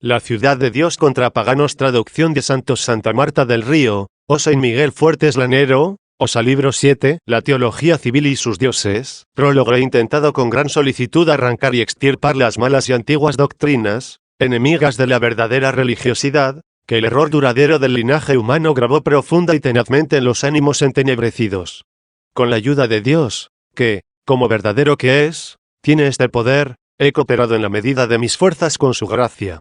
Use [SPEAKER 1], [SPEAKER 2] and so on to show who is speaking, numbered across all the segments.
[SPEAKER 1] La ciudad de Dios contra paganos. Traducción de Santos Santa Marta del Río, o Saint Miguel Fuertes Lanero, Osa libro 7, La teología civil y sus dioses. Prólogo. He intentado con gran solicitud arrancar y extirpar las malas y antiguas doctrinas, enemigas de la verdadera religiosidad, que el error duradero del linaje humano grabó profunda y tenazmente en los ánimos entenebrecidos. Con la ayuda de Dios, que, como verdadero que es, tiene este poder, he cooperado en la medida de mis fuerzas con su gracia.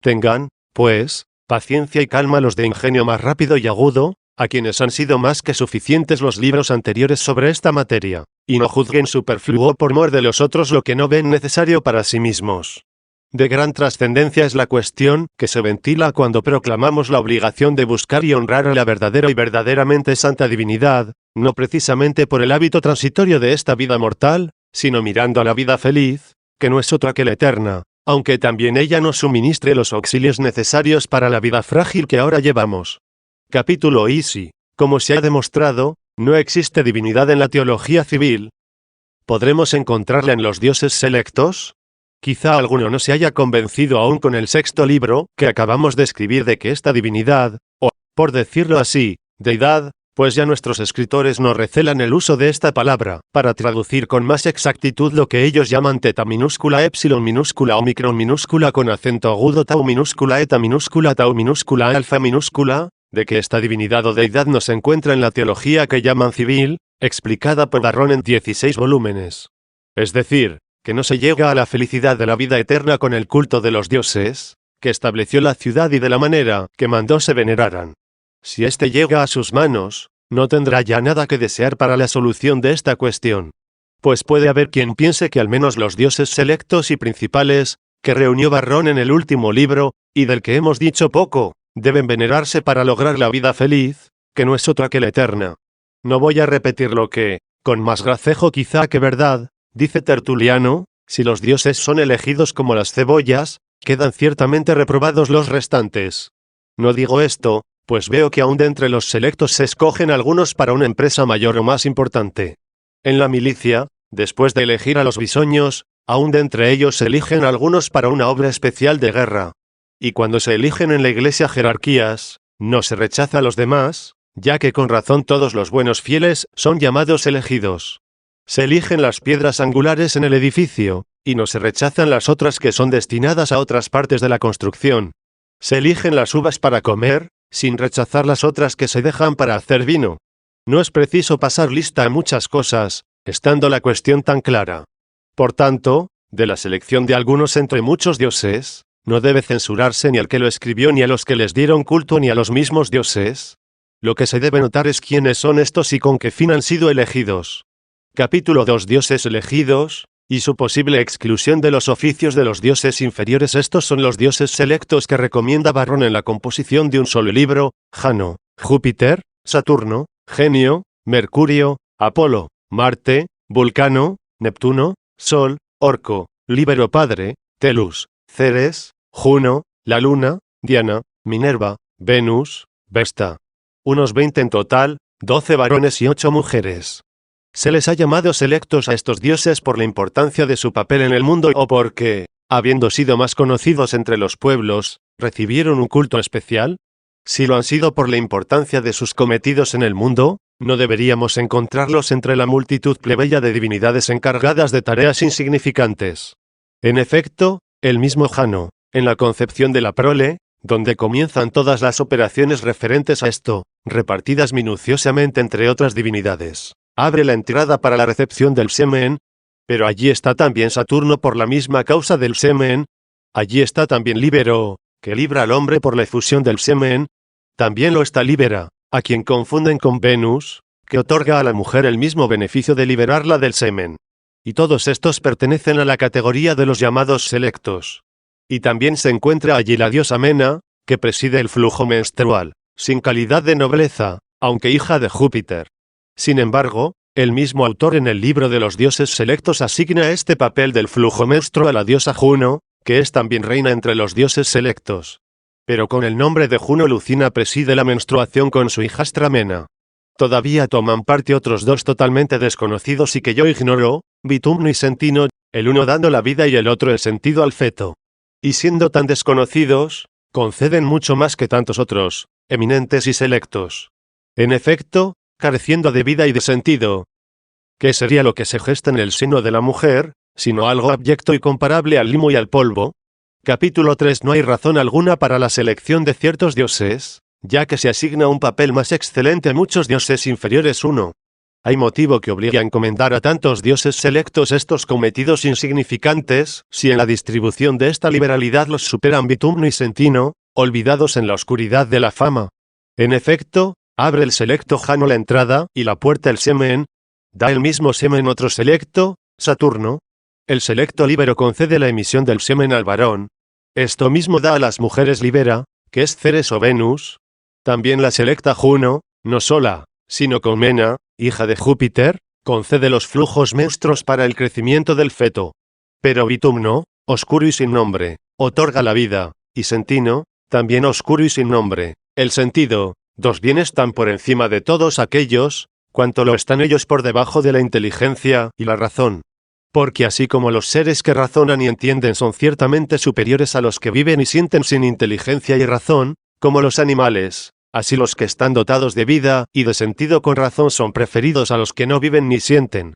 [SPEAKER 1] Tengan, pues, paciencia y calma los de ingenio más rápido y agudo, a quienes han sido más que suficientes los libros anteriores sobre esta materia, y no juzguen superfluo por mor de los otros lo que no ven necesario para sí mismos. De gran trascendencia es la cuestión que se ventila cuando proclamamos la obligación de buscar y honrar a la verdadera y verdaderamente santa divinidad, no precisamente por el hábito transitorio de esta vida mortal, sino mirando a la vida feliz, que no es otra que la eterna, aunque también ella nos suministre los auxilios necesarios para la vida frágil que ahora llevamos. Capítulo. Y si, como se ha demostrado, no existe divinidad en la teología civil, ¿podremos encontrarla en los dioses selectos? Quizá alguno no se haya convencido aún con el sexto libro que acabamos de escribir de que esta divinidad, o, por decirlo así, deidad, pues ya nuestros escritores nos recelan el uso de esta palabra, para traducir con más exactitud lo que ellos llaman teta minúscula epsilon minúscula omicron minúscula con acento agudo tau minúscula eta minúscula tau minúscula alfa minúscula, de que esta divinidad o deidad no se encuentra en la teología que llaman civil, explicada por Barrón en 16 volúmenes. Es decir, que no se llega a la felicidad de la vida eterna con el culto de los dioses, que estableció la ciudad y de la manera que mandó se veneraran. Si éste llega a sus manos, no tendrá ya nada que desear para la solución de esta cuestión. Pues puede haber quien piense que al menos los dioses selectos y principales, que reunió Barrón en el último libro, y del que hemos dicho poco, deben venerarse para lograr la vida feliz, que no es otra que la eterna. No voy a repetir lo que, con más gracejo quizá que verdad, dice Tertuliano, si los dioses son elegidos como las cebollas, quedan ciertamente reprobados los restantes. No digo esto, pues veo que aún de entre los selectos se escogen algunos para una empresa mayor o más importante. En la milicia, después de elegir a los bisoños, aún de entre ellos se eligen algunos para una obra especial de guerra. Y cuando se eligen en la iglesia jerarquías, no se rechaza a los demás, ya que con razón todos los buenos fieles son llamados elegidos. Se eligen las piedras angulares en el edificio, y no se rechazan las otras que son destinadas a otras partes de la construcción. Se eligen las uvas para comer, sin rechazar las otras que se dejan para hacer vino. No es preciso pasar lista a muchas cosas, estando la cuestión tan clara. Por tanto, de la selección de algunos entre muchos dioses, no debe censurarse ni al que lo escribió ni a los que les dieron culto ni a los mismos dioses. Lo que se debe notar es quiénes son estos y con qué fin han sido elegidos. Capítulo 2. Dioses elegidos, y su posible exclusión de los oficios de los dioses inferiores. Estos son los dioses selectos que recomienda Barrón en la composición de un solo libro: Jano, Júpiter, Saturno, Genio, Mercurio, Apolo, Marte, Vulcano, Neptuno, Sol, Orco, Líbero Padre, Telus, Ceres, Juno, la Luna, Diana, Minerva, Venus, Vesta. Unos 20 en total, 12 varones y 8 mujeres. Se les ha llamado selectos a estos dioses por la importancia de su papel en el mundo o porque, habiendo sido más conocidos entre los pueblos, recibieron un culto especial. Si lo han sido por la importancia de sus cometidos en el mundo, no deberíamos encontrarlos entre la multitud plebeya de divinidades encargadas de tareas insignificantes. En efecto, el mismo Jano, en la concepción de la prole, donde comienzan todas las operaciones referentes a esto, repartidas minuciosamente entre otras divinidades, abre la entrada para la recepción del semen, pero allí está también Saturno por la misma causa del semen, allí está también Líbero, que libra al hombre por la efusión del semen, también lo está Líbera, a quien confunden con Venus, que otorga a la mujer el mismo beneficio de liberarla del semen. Y todos estos pertenecen a la categoría de los llamados selectos. Y también se encuentra allí la diosa Mena, que preside el flujo menstrual, sin calidad de nobleza, aunque hija de Júpiter. Sin embargo, el mismo autor en el libro de los dioses selectos asigna este papel del flujo menstrual a la diosa Juno, que es también reina entre los dioses selectos. Pero con el nombre de Juno Lucina preside la menstruación con su hijastra Mena. Todavía toman parte otros dos totalmente desconocidos y que yo ignoro, Bitumno y Sentino, el uno dando la vida y el otro el sentido al feto. y siendo tan desconocidos, conceden mucho más que tantos otros, eminentes y selectos. En efecto, careciendo de vida y de sentido. ¿Qué sería lo que se gesta en el seno de la mujer, sino algo abyecto y comparable al limo y al polvo? Capítulo 3. No hay razón alguna para la selección de ciertos dioses, ya que se asigna un papel más excelente a muchos dioses inferiores. 1. Hay motivo que obligue a encomendar a tantos dioses selectos estos cometidos insignificantes, si en la distribución de esta liberalidad los superan Bitumno y Sentino, olvidados en la oscuridad de la fama. En efecto, abre el selecto Jano la entrada y la puerta el semen, da el mismo semen otro selecto, Saturno. El selecto Líbero concede la emisión del semen al varón. Esto mismo da a las mujeres Libera, que es Ceres o Venus. También la selecta Juno, no sola, sino con Mena, hija de Júpiter, concede los flujos menstruos para el crecimiento del feto. Pero Bitumno, oscuro y sin nombre, otorga la vida, y Sentino, también oscuro y sin nombre, el sentido, dos bienes tan por encima de todos aquellos, cuanto lo están ellos por debajo de la inteligencia y la razón. Porque así como los seres que razonan y entienden son ciertamente superiores a los que viven y sienten sin inteligencia y razón, como los animales, así los que están dotados de vida y de sentido con razón son preferidos a los que no viven ni sienten.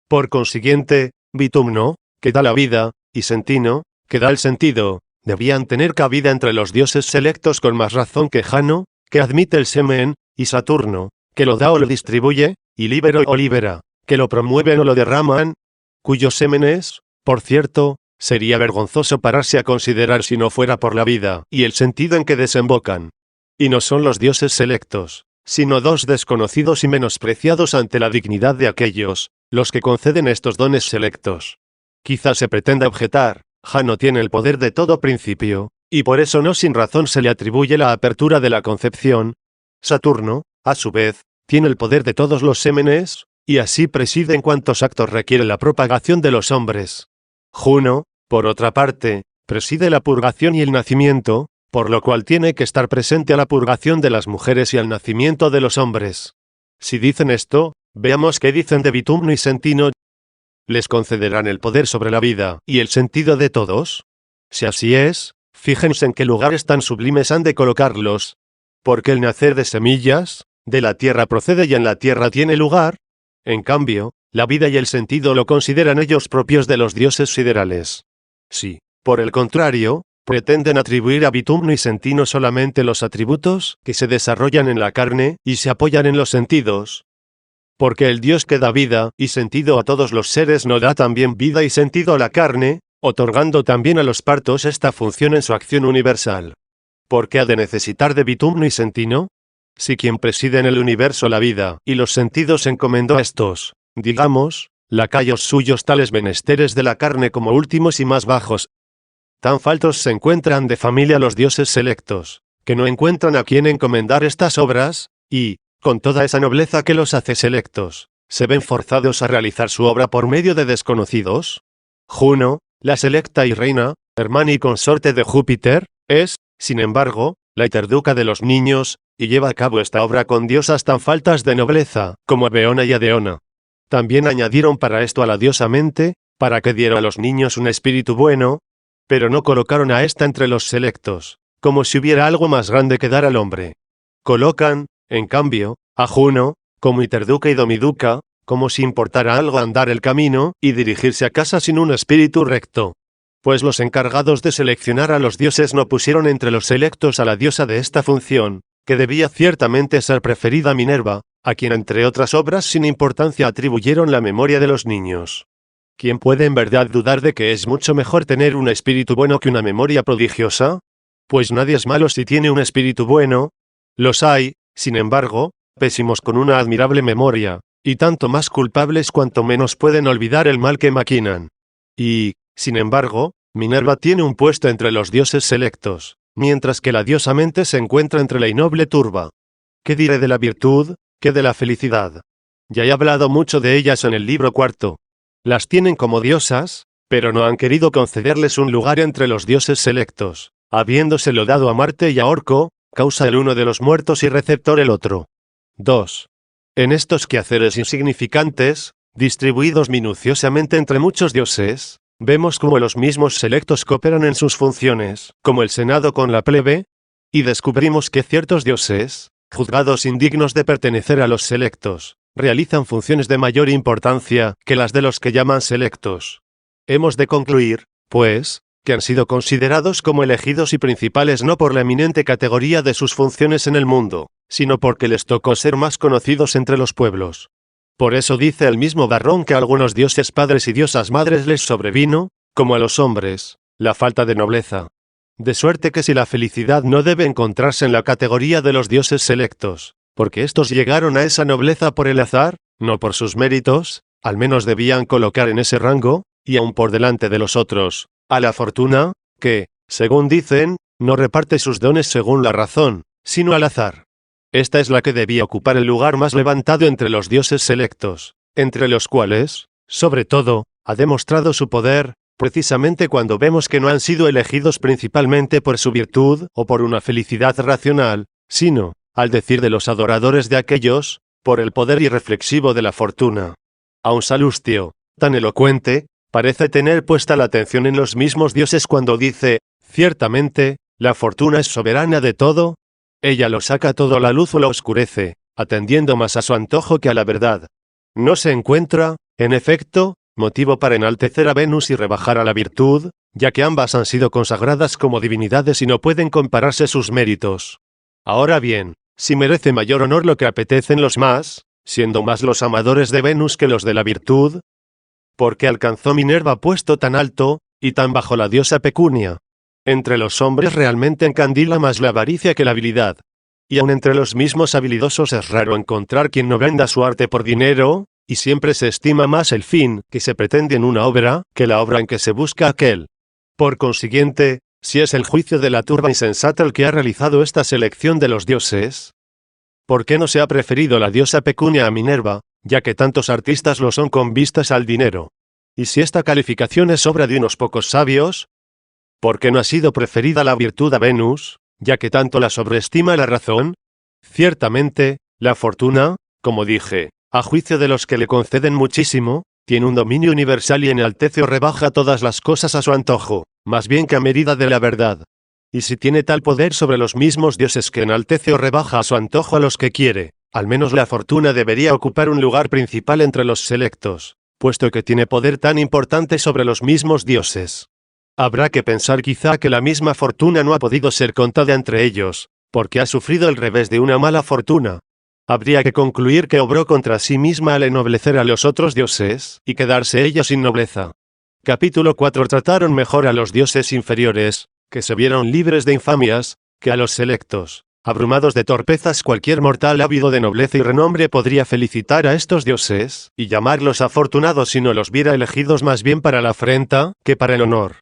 [SPEAKER 1] Por consiguiente, Bitumno, que da la vida, y Sentino, que da el sentido, debían tener cabida entre los dioses selectos con más razón que Jano, que admite el semen, y Saturno, que lo da o lo distribuye, y Líbero o Libera, que lo promueven o lo derraman, cuyos semenes, por cierto, sería vergonzoso pararse a considerar si no fuera por la vida y el sentido en que desembocan. Y no son los dioses selectos, sino dos desconocidos y menospreciados ante la dignidad de aquellos, los que conceden estos dones selectos. Quizás se pretenda objetar, Jano tiene el poder de todo principio, y por eso no sin razón se le atribuye la apertura de la concepción. Saturno, a su vez, tiene el poder de todos los semenes, y así preside en cuantos actos requiere la propagación de los hombres. Juno, por otra parte, preside la purgación y el nacimiento, por lo cual tiene que estar presente a la purgación de las mujeres y al nacimiento de los hombres. Si dicen esto, veamos qué dicen de Bitumno y Sentino. ¿Les concederán el poder sobre la vida y el sentido de todos? Si así es, fíjense en qué lugares tan sublimes han de colocarlos. Porque el nacer de semillas, de la tierra procede y en la tierra tiene lugar. En cambio, la vida y el sentido lo consideran ellos propios de los dioses siderales. Si, por el contrario, pretenden atribuir a Bitumno y Sentino solamente los atributos que se desarrollan en la carne y se apoyan en los sentidos. Porque el Dios que da vida y sentido a todos los seres no da también vida y sentido a la carne, otorgando también a los partos esta función en su acción universal. ¿Por qué ha de necesitar de Bitumno y Sentino? Si quien preside en el universo la vida y los sentidos encomendó a estos, digamos, lacayos suyos tales menesteres de la carne como últimos y más bajos, tan faltos se encuentran de familia los dioses selectos, que no encuentran a quien encomendar estas obras, y, con toda esa nobleza que los hace selectos, se ven forzados a realizar su obra por medio de desconocidos. Juno, la selecta y reina, hermana y consorte de Júpiter, es, sin embargo, la hiperduca de los niños, y lleva a cabo esta obra con diosas tan faltas de nobleza, como Beona y Adeona. También añadieron para esto a la diosa Mente, para que diera a los niños un espíritu bueno, pero no colocaron a ésta entre los selectos, como si hubiera algo más grande que dar al hombre. Colocan, en cambio, a Juno, como hiperduca y domiduca, como si importara algo andar el camino y dirigirse a casa sin un espíritu recto. Pues los encargados de seleccionar a los dioses no pusieron entre los selectos a la diosa de esta función, que debía ciertamente ser preferida a Minerva, a quien entre otras obras sin importancia atribuyeron la memoria de los niños. ¿Quién puede en verdad dudar de que es mucho mejor tener un espíritu bueno que una memoria prodigiosa? Pues nadie es malo si tiene un espíritu bueno. Los hay, sin embargo, pésimos con una admirable memoria, y tanto más culpables cuanto menos pueden olvidar el mal que maquinan. Y, sin embargo, Minerva tiene un puesto entre los dioses selectos, mientras que la diosa Mente se encuentra entre la innoble turba. ¿Qué diré de la virtud? ¿Qué de la felicidad? Ya he hablado mucho de ellas en el libro 4. Las tienen como diosas, pero no han querido concederles un lugar entre los dioses selectos, habiéndoselo dado a Marte y a Orco, causa el uno de los muertos y receptor el otro. 2. En estos quehaceres insignificantes, distribuidos minuciosamente entre muchos dioses, vemos cómo los mismos selectos cooperan en sus funciones, como el Senado con la plebe, y descubrimos que ciertos dioses, juzgados indignos de pertenecer a los selectos, realizan funciones de mayor importancia que las de los que llaman selectos. Hemos de concluir, pues, que han sido considerados como elegidos y principales no por la eminente categoría de sus funciones en el mundo, sino porque les tocó ser más conocidos entre los pueblos. Por eso dice el mismo Varrón que a algunos dioses padres y diosas madres les sobrevino, como a los hombres, la falta de nobleza. De suerte que si la felicidad no debe encontrarse en la categoría de los dioses selectos, porque estos llegaron a esa nobleza por el azar, no por sus méritos, al menos debían colocar en ese rango, y aun por delante de los otros, a la fortuna, que, según dicen, no reparte sus dones según la razón, sino al azar. Esta es la que debía ocupar el lugar más levantado entre los dioses selectos, entre los cuales, sobre todo, ha demostrado su poder, precisamente cuando vemos que no han sido elegidos principalmente por su virtud o por una felicidad racional, sino, al decir de los adoradores de aquellos, por el poder irreflexivo de la fortuna. Aun Salustio, tan elocuente, parece tener puesta la atención en los mismos dioses cuando dice, ciertamente, la fortuna es soberana de todo, ella lo saca todo a la luz o lo oscurece, atendiendo más a su antojo que a la verdad. No se encuentra, en efecto, motivo para enaltecer a Venus y rebajar a la virtud, ya que ambas han sido consagradas como divinidades y no pueden compararse sus méritos. Ahora bien, si merece mayor honor lo que apetecen los más, siendo más los amadores de Venus que los de la virtud, porque alcanzó Minerva puesto tan alto, y tan bajo la diosa Pecunia. Entre los hombres realmente encandila más la avaricia que la habilidad. Y aun entre los mismos habilidosos es raro encontrar quien no venda su arte por dinero, y siempre se estima más el fin que se pretende en una obra, que la obra en que se busca aquel. Por consiguiente, si es el juicio de la turba insensata el que ha realizado esta selección de los dioses, ¿por qué no se ha preferido la diosa Pecunia a Minerva, ya que tantos artistas lo son con vistas al dinero? Y si esta calificación es obra de unos pocos sabios, ¿por qué no ha sido preferida la virtud a Venus, ya que tanto la sobreestima la razón? Ciertamente, la fortuna, como dije, a juicio de los que le conceden muchísimo, tiene un dominio universal y enaltece o rebaja todas las cosas a su antojo, más bien que a medida de la verdad. Y si tiene tal poder sobre los mismos dioses que enaltece o rebaja a su antojo a los que quiere, al menos la fortuna debería ocupar un lugar principal entre los selectos, puesto que tiene poder tan importante sobre los mismos dioses. Habrá que pensar quizá que la misma fortuna no ha podido ser contada entre ellos, porque ha sufrido el revés de una mala fortuna. Habría que concluir que obró contra sí misma al ennoblecer a los otros dioses, y quedarse ella sin nobleza. Capítulo 4. Trataron mejor a los dioses inferiores, que se vieron libres de infamias, que a los selectos. Abrumados de torpezas, cualquier mortal ávido de nobleza y renombre podría felicitar a estos dioses, y llamarlos afortunados si no los viera elegidos más bien para la afrenta, que para el honor.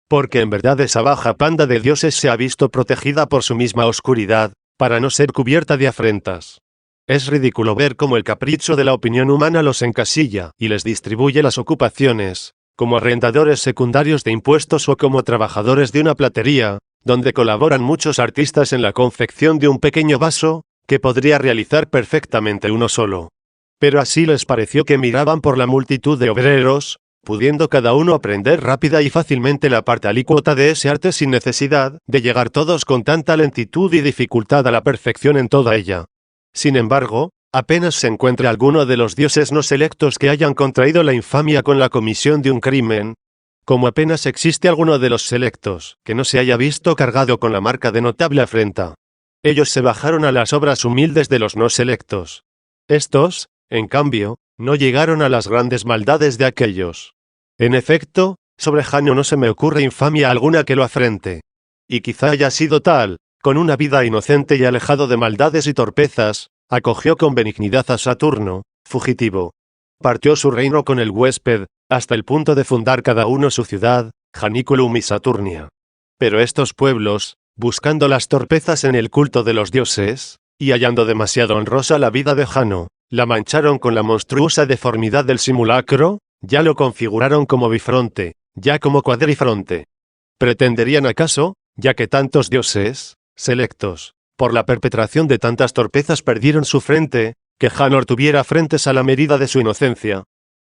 [SPEAKER 1] Porque en verdad esa baja panda de dioses se ha visto protegida por su misma oscuridad, para no ser cubierta de afrentas. Es ridículo ver cómo el capricho de la opinión humana los encasilla, y les distribuye las ocupaciones, como arrendadores secundarios de impuestos o como trabajadores de una platería, donde colaboran muchos artistas en la confección de un pequeño vaso, que podría realizar perfectamente uno solo. Pero así les pareció que miraban por la multitud de obreros, pudiendo cada uno aprender rápida y fácilmente la parte alícuota de ese arte sin necesidad de llegar todos con tanta lentitud y dificultad a la perfección en toda ella. Sin embargo, apenas se encuentre alguno de los dioses no selectos que hayan contraído la infamia con la comisión de un crimen, como apenas existe alguno de los selectos que no se haya visto cargado con la marca de notable afrenta. Ellos se bajaron a las obras humildes de los no selectos. Estos, en cambio, no llegaron a las grandes maldades de aquellos. En efecto, sobre Janio no se me ocurre infamia alguna que lo afrente. Y quizá haya sido tal, con una vida inocente y alejado de maldades y torpezas, acogió con benignidad a Saturno, fugitivo. Partió su reino con el huésped, hasta el punto de fundar cada uno su ciudad, Janiculum y Saturnia. Pero estos pueblos, buscando las torpezas en el culto de los dioses, y hallando demasiado honrosa la vida de Jano, la mancharon con la monstruosa deformidad del simulacro, ya lo configuraron como bifronte, ya como cuadrifronte. ¿Pretenderían acaso, ya que tantos dioses, selectos, por la perpetración de tantas torpezas perdieron su frente, que Janor tuviera frentes a la medida de su inocencia?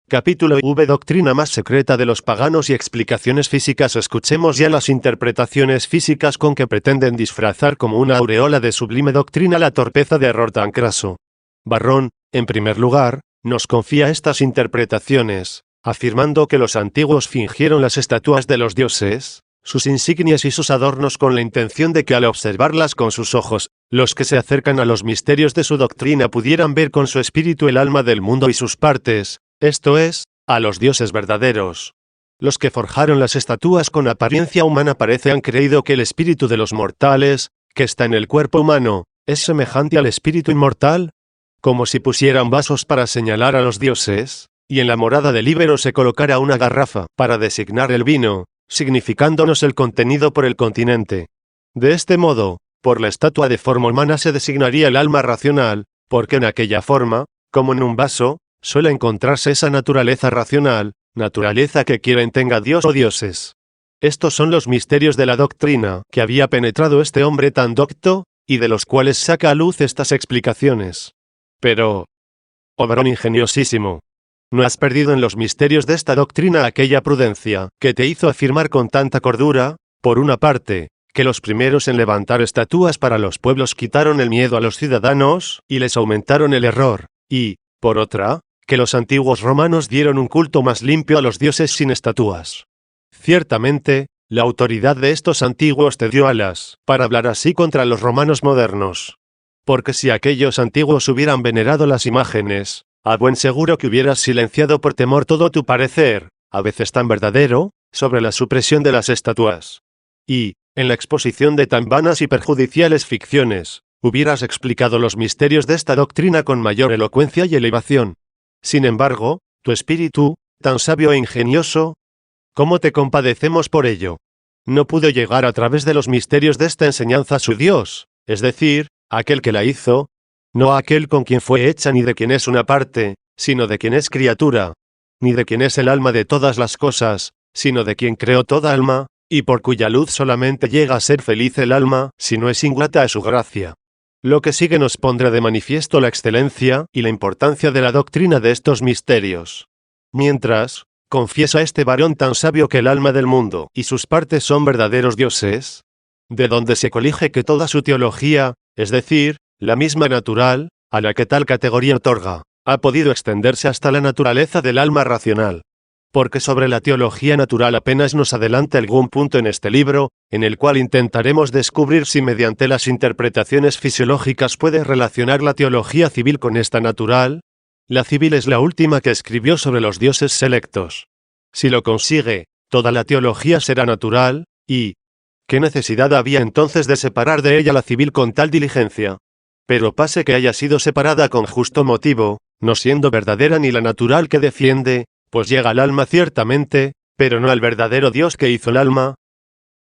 [SPEAKER 1] Capítulo V. Doctrina más secreta de los paganos y explicaciones físicas. Escuchemos ya las interpretaciones físicas con que pretenden disfrazar como una aureola de sublime doctrina la torpeza de error tan craso. Varrón, en primer lugar, nos confía estas interpretaciones, afirmando que los antiguos fingieron las estatuas de los dioses, sus insignias y sus adornos con la intención de que al observarlas con sus ojos, los que se acercan a los misterios de su doctrina pudieran ver con su espíritu el alma del mundo y sus partes, esto es, a los dioses verdaderos. Los que forjaron las estatuas con apariencia humana parece han creído que el espíritu de los mortales, que está en el cuerpo humano, es semejante al espíritu inmortal, como si pusieran vasos para señalar a los dioses, y en la morada del Íbero se colocara una garrafa para designar el vino, significándonos el contenido por el continente. De este modo, por la estatua de forma humana se designaría el alma racional, porque en aquella forma, como en un vaso, suele encontrarse esa naturaleza racional, naturaleza que quieren tenga Dios o dioses. Estos son los misterios de la doctrina que había penetrado este hombre tan docto, y de los cuales saca a luz estas explicaciones. Pero, oh varón ingeniosísimo, ¿no has perdido en los misterios de esta doctrina aquella prudencia que te hizo afirmar con tanta cordura, por una parte, que los primeros en levantar estatuas para los pueblos quitaron el miedo a los ciudadanos y les aumentaron el error, y, por otra, que los antiguos romanos dieron un culto más limpio a los dioses sin estatuas? Ciertamente, la autoridad de estos antiguos te dio alas para hablar así contra los romanos modernos. Porque si aquellos antiguos hubieran venerado las imágenes, a buen seguro que hubieras silenciado por temor todo tu parecer, a veces tan verdadero, sobre la supresión de las estatuas. Y, en la exposición de tan vanas y perjudiciales ficciones, hubieras explicado los misterios de esta doctrina con mayor elocuencia y elevación. Sin embargo, tu espíritu, tan sabio e ingenioso, ¿cómo te compadecemos por ello? No pudo llegar a través de los misterios de esta enseñanza a su Dios, es decir, aquel que la hizo, no a aquel con quien fue hecha ni de quien es una parte, sino de quien es criatura, ni de quien es el alma de todas las cosas, sino de quien creó toda alma, y por cuya luz solamente llega a ser feliz el alma, si no es ingrata a su gracia. Lo que sigue nos pondrá de manifiesto la excelencia y la importancia de la doctrina de estos misterios. Mientras, confiesa este varón tan sabio que el alma del mundo y sus partes son verdaderos dioses, de donde se colige que toda su teología, es decir, la misma natural, a la que tal categoría otorga, ha podido extenderse hasta la naturaleza del alma racional. Porque sobre la teología natural apenas nos adelanta algún punto en este libro, en el cual intentaremos descubrir si mediante las interpretaciones fisiológicas puede relacionar la teología civil con esta natural. La civil es la última que escribió sobre los dioses selectos. Si lo consigue, toda la teología será natural, y ¿qué necesidad había entonces de separar de ella la civil con tal diligencia? Pero pase que haya sido separada con justo motivo, no siendo verdadera ni la natural que defiende, pues llega al alma ciertamente, pero no al verdadero Dios que hizo el alma.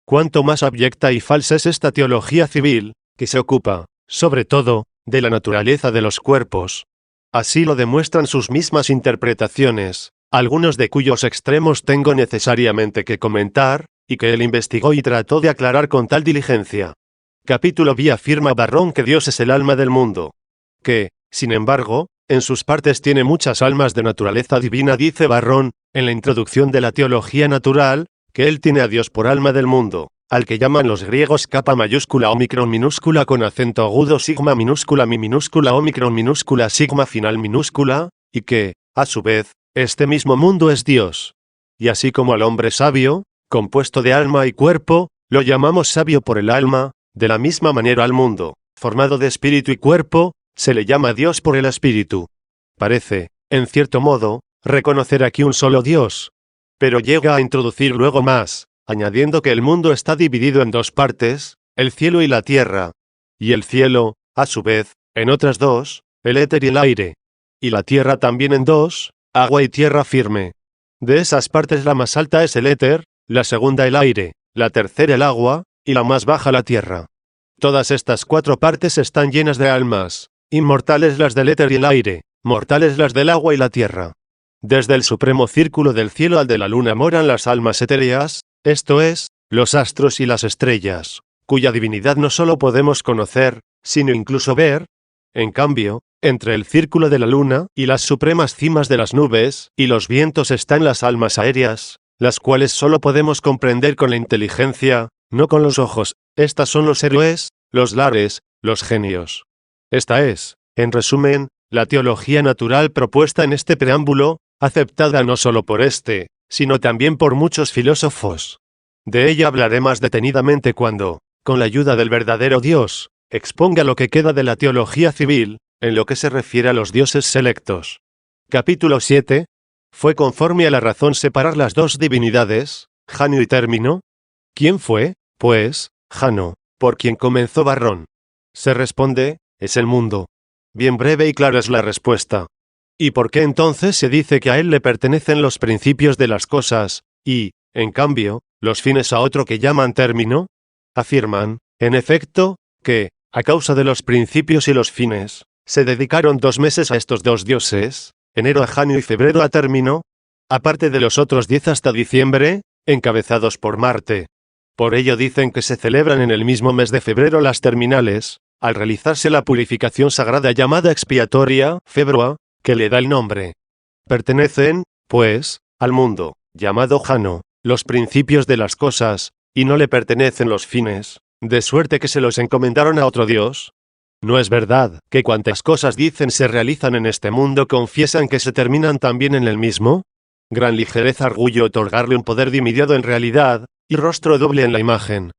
[SPEAKER 1] Cuánto más abyecta y falsa es esta teología civil, que se ocupa, sobre todo, de la naturaleza de los cuerpos. Así lo demuestran sus mismas interpretaciones, algunos de cuyos extremos tengo necesariamente que comentar, y que él investigó y trató de aclarar con tal diligencia. Capítulo B. Afirma Varrón que Dios es el alma del mundo. Que, sin embargo, en sus partes tiene muchas almas de naturaleza divina. Dice Varrón, en la introducción de la teología natural, que él tiene a Dios por alma del mundo, al que llaman los griegos kappa mayúscula omicron minúscula con acento agudo sigma minúscula mi minúscula omicron minúscula sigma final minúscula, y que, a su vez, este mismo mundo es Dios. Y así como al hombre sabio, compuesto de alma y cuerpo, lo llamamos sabio por el alma, de la misma manera al mundo, formado de espíritu y cuerpo, se le llama Dios por el espíritu. Parece, en cierto modo, reconocer aquí un solo Dios. Pero llega a introducir luego más, añadiendo que el mundo está dividido en dos partes, el cielo y la tierra. Y el cielo, a su vez, en otras dos, el éter y el aire. Y la tierra también en dos, agua y tierra firme. De esas partes la más alta es el éter, la segunda el aire, la tercera el agua, y la más baja la tierra. Todas estas cuatro partes están llenas de almas, inmortales las del éter y el aire, mortales las del agua y la tierra. Desde el supremo círculo del cielo al de la luna moran las almas etéreas, esto es, los astros y las estrellas, cuya divinidad no solo podemos conocer, sino incluso ver. En cambio, entre el círculo de la luna y las supremas cimas de las nubes y los vientos están las almas aéreas, las cuales solo podemos comprender con la inteligencia, no con los ojos. Estas son los héroes, los lares, los genios. Esta es, en resumen, la teología natural propuesta en este preámbulo, aceptada no solo por este, sino también por muchos filósofos. De ella hablaré más detenidamente cuando, con la ayuda del verdadero Dios, exponga lo que queda de la teología civil, en lo que se refiere a los dioses selectos. Capítulo 7. ¿Fue conforme a la razón separar las dos divinidades, Jano y Término? ¿Quién fue, pues, Jano, por quien comenzó Varrón? Se responde, es el mundo. Bien breve y clara es la respuesta. ¿Y por qué entonces se dice que a él le pertenecen los principios de las cosas, y, en cambio, los fines a otro que llaman término? Afirman, en efecto, que, a causa de los principios y los fines, se dedicaron 2 meses a estos dos dioses, enero a Jano y febrero a Término, aparte de los otros 10 hasta diciembre, encabezados por Marte. Por ello dicen que se celebran en el mismo mes de febrero las terminales, al realizarse la purificación sagrada llamada expiatoria, Febroa, que le da el nombre. Pertenecen, pues, al mundo, llamado Jano, los principios de las cosas, y no le pertenecen los fines, de suerte que se los encomendaron a otro Dios. ¿No es verdad que cuantas cosas dicen se realizan en este mundo confiesan que se terminan también en el mismo? Gran ligereza orgullo otorgarle un poder dimidiado en realidad, y rostro doble en la imagen.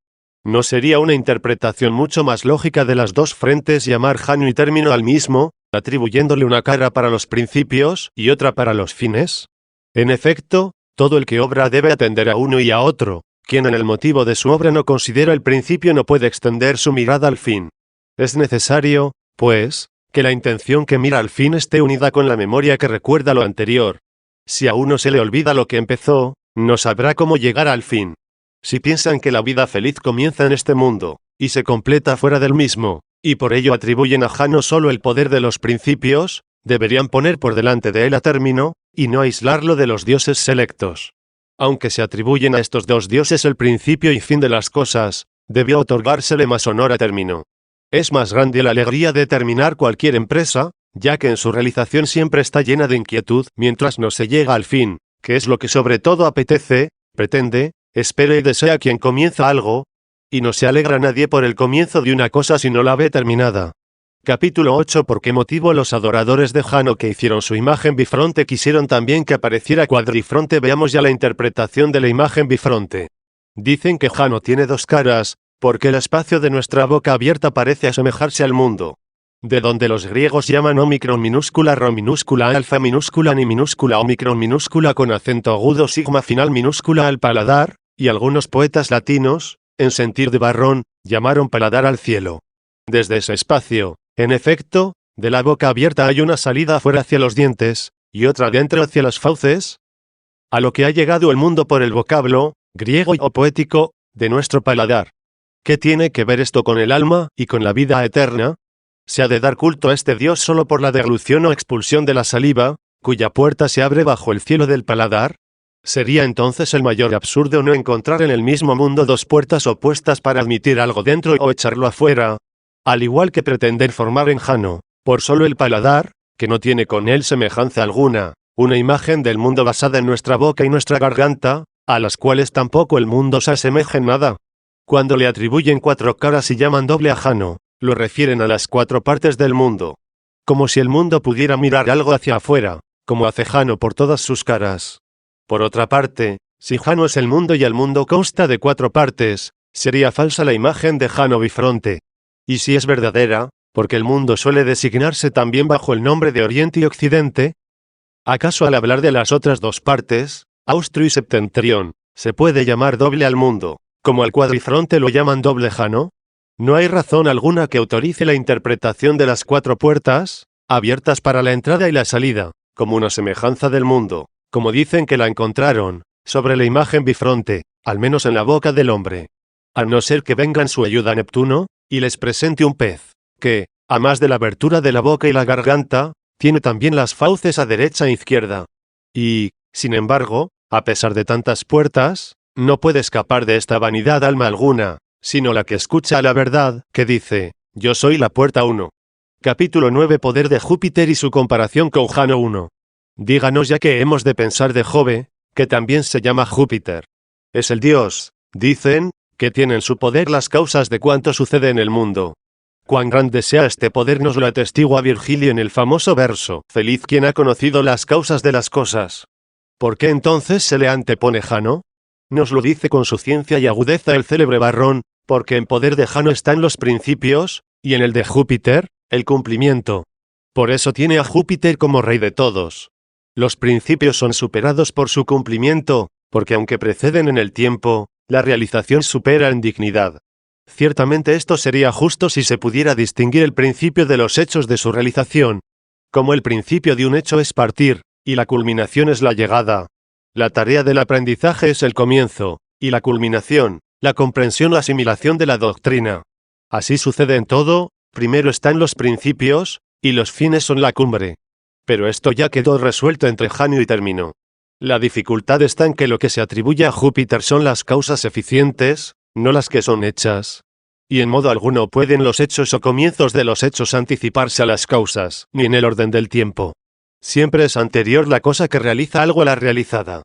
[SPEAKER 1] ¿No sería una interpretación mucho más lógica de las dos frentes llamar Jano y Término al mismo, atribuyéndole una cara para los principios y otra para los fines? En efecto, todo el que obra debe atender a uno y a otro. Quien en el motivo de su obra no considera el principio no puede extender su mirada al fin. Es necesario, pues, que la intención que mira al fin esté unida con la memoria que recuerda lo anterior. Si a uno se le olvida lo que empezó, no sabrá cómo llegar al fin. Si piensan que la vida feliz comienza en este mundo, y se completa fuera del mismo, y por ello atribuyen a Jano solo el poder de los principios, deberían poner por delante de él a Término, y no aislarlo de los dioses selectos. Aunque se atribuyen a estos dos dioses el principio y fin de las cosas, debió otorgársele más honor a Término. Es más grande la alegría de terminar cualquier empresa, ya que en su realización siempre está llena de inquietud mientras no se llega al fin, que es lo que sobre todo apetece, pretende, espera y desea quien comienza algo, y no se alegra nadie por el comienzo de una cosa si no la ve terminada. Capítulo 8. ¿Por qué motivo los adoradores de Jano que hicieron su imagen bifronte quisieron también que apareciera cuadrifronte? Veamos ya la interpretación de la imagen bifronte. Dicen que Jano tiene 2 caras, porque el espacio de nuestra boca abierta parece asemejarse al mundo. De donde los griegos llaman omicron minúscula rho minúscula alfa minúscula ni minúscula omicron minúscula con acento agudo sigma final minúscula al paladar, y algunos poetas latinos, en sentir de Varrón, llamaron paladar al cielo. Desde ese espacio, en efecto, de la boca abierta hay una salida afuera hacia los dientes, y otra dentro hacia las fauces, a lo que ha llegado el mundo por el vocablo, griego o poético, de nuestro paladar. ¿Qué tiene que ver esto con el alma y con la vida eterna? ¿Se ha de dar culto a este Dios solo por la deglución o expulsión de la saliva, cuya puerta se abre bajo el cielo del paladar? ¿Sería entonces el mayor absurdo no encontrar en el mismo mundo 2 puertas opuestas para admitir algo dentro o echarlo afuera? Al igual que pretender formar en Jano, por solo el paladar, que no tiene con él semejanza alguna, una imagen del mundo basada en nuestra boca y nuestra garganta, a las cuales tampoco el mundo se asemeja en nada. Cuando le atribuyen 4 caras y llaman doble a Jano, lo refieren a las 4 partes del mundo. Como si el mundo pudiera mirar algo hacia afuera, como hace Jano por todas sus caras. Por otra parte, si Jano es el mundo y el mundo consta de 4 partes, sería falsa la imagen de Jano bifronte. Y si es verdadera, porque el mundo suele designarse también bajo el nombre de Oriente y Occidente, ¿acaso al hablar de las otras 2 partes, Austro y Septentrión, se puede llamar doble al mundo, como al cuadrifronte lo llaman doble Jano? ¿No hay razón alguna que autorice la interpretación de las 4 puertas, abiertas para la entrada y la salida, como una semejanza del mundo, como dicen que la encontraron, sobre la imagen bifronte, al menos en la boca del hombre? A no ser que venga en su ayuda Neptuno, y les presente un pez, que, a más de la abertura de la boca y la garganta, tiene también las fauces a derecha e izquierda. Y, sin embargo, a pesar de tantas puertas, no puede escapar de esta vanidad alma alguna, sino la que escucha a la verdad, que dice, yo soy la puerta 1. Capítulo 9. Poder de Júpiter y su comparación con Jano 1. Díganos ya que hemos de pensar de Jove, que también se llama Júpiter. Es el dios, dicen, que tiene en su poder las causas de cuanto sucede en el mundo. Cuán grande sea este poder nos lo atestigua Virgilio en el famoso verso: feliz quien ha conocido las causas de las cosas. ¿Por qué entonces se le antepone Jano? Nos lo dice con su ciencia y agudeza el célebre Varrón, porque en poder de Jano están los principios, y en el de Júpiter, el cumplimiento. Por eso tiene a Júpiter como rey de todos. Los principios son superados por su cumplimiento, porque aunque preceden en el tiempo, la realización supera en dignidad. Ciertamente esto sería justo si se pudiera distinguir el principio de los hechos de su realización. Como el principio de un hecho es partir, y la culminación es la llegada. La tarea del aprendizaje es el comienzo, y la culminación, la comprensión o asimilación de la doctrina. Así sucede en todo, primero están los principios, y los fines son la cumbre. Pero esto ya quedó resuelto entre Jano y Termino. La dificultad está en que lo que se atribuye a Júpiter son las causas eficientes, no las que son hechas. Y en modo alguno pueden los hechos o comienzos de los hechos anticiparse a las causas, ni en el orden del tiempo. Siempre es anterior la cosa que realiza algo a la realizada.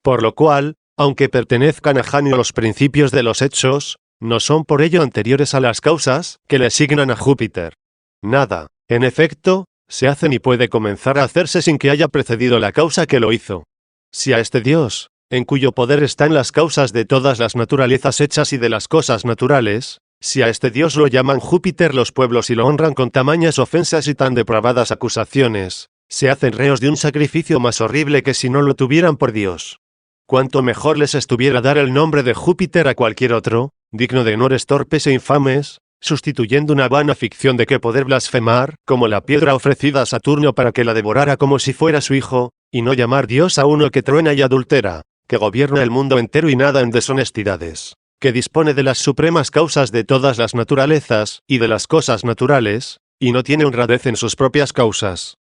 [SPEAKER 1] Por lo cual, aunque pertenezcan a Jano los principios de los hechos, no son por ello anteriores a las causas que le asignan a Júpiter. Nada, en efecto, se hace ni puede comenzar a hacerse sin que haya precedido la causa que lo hizo. Si a este Dios, en cuyo poder están las causas de todas las naturalezas hechas y de las cosas naturales, si a este Dios lo llaman Júpiter los pueblos y lo honran con tamañas ofensas y tan depravadas acusaciones, se hacen reos de un sacrificio más horrible que si no lo tuvieran por Dios. Cuánto mejor les estuviera dar el nombre de Júpiter a cualquier otro, digno de honores torpes e infames, sustituyendo una vana ficción de que poder blasfemar, como la piedra ofrecida a Saturno para que la devorara como si fuera su hijo, y no llamar Dios a uno que truena y adultera, que gobierna el mundo entero y nada en deshonestidades, que dispone de las supremas causas de todas las naturalezas, y de las cosas naturales, y no tiene honradez en sus propias causas.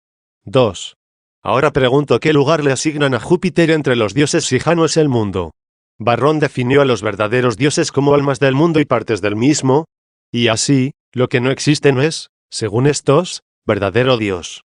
[SPEAKER 1] 2. Ahora pregunto qué lugar le asignan a Júpiter entre los dioses si Jano es el mundo. Varrón definió a los verdaderos dioses como almas del mundo y partes del mismo, y así, lo que no existe no es, según estos, verdadero Dios.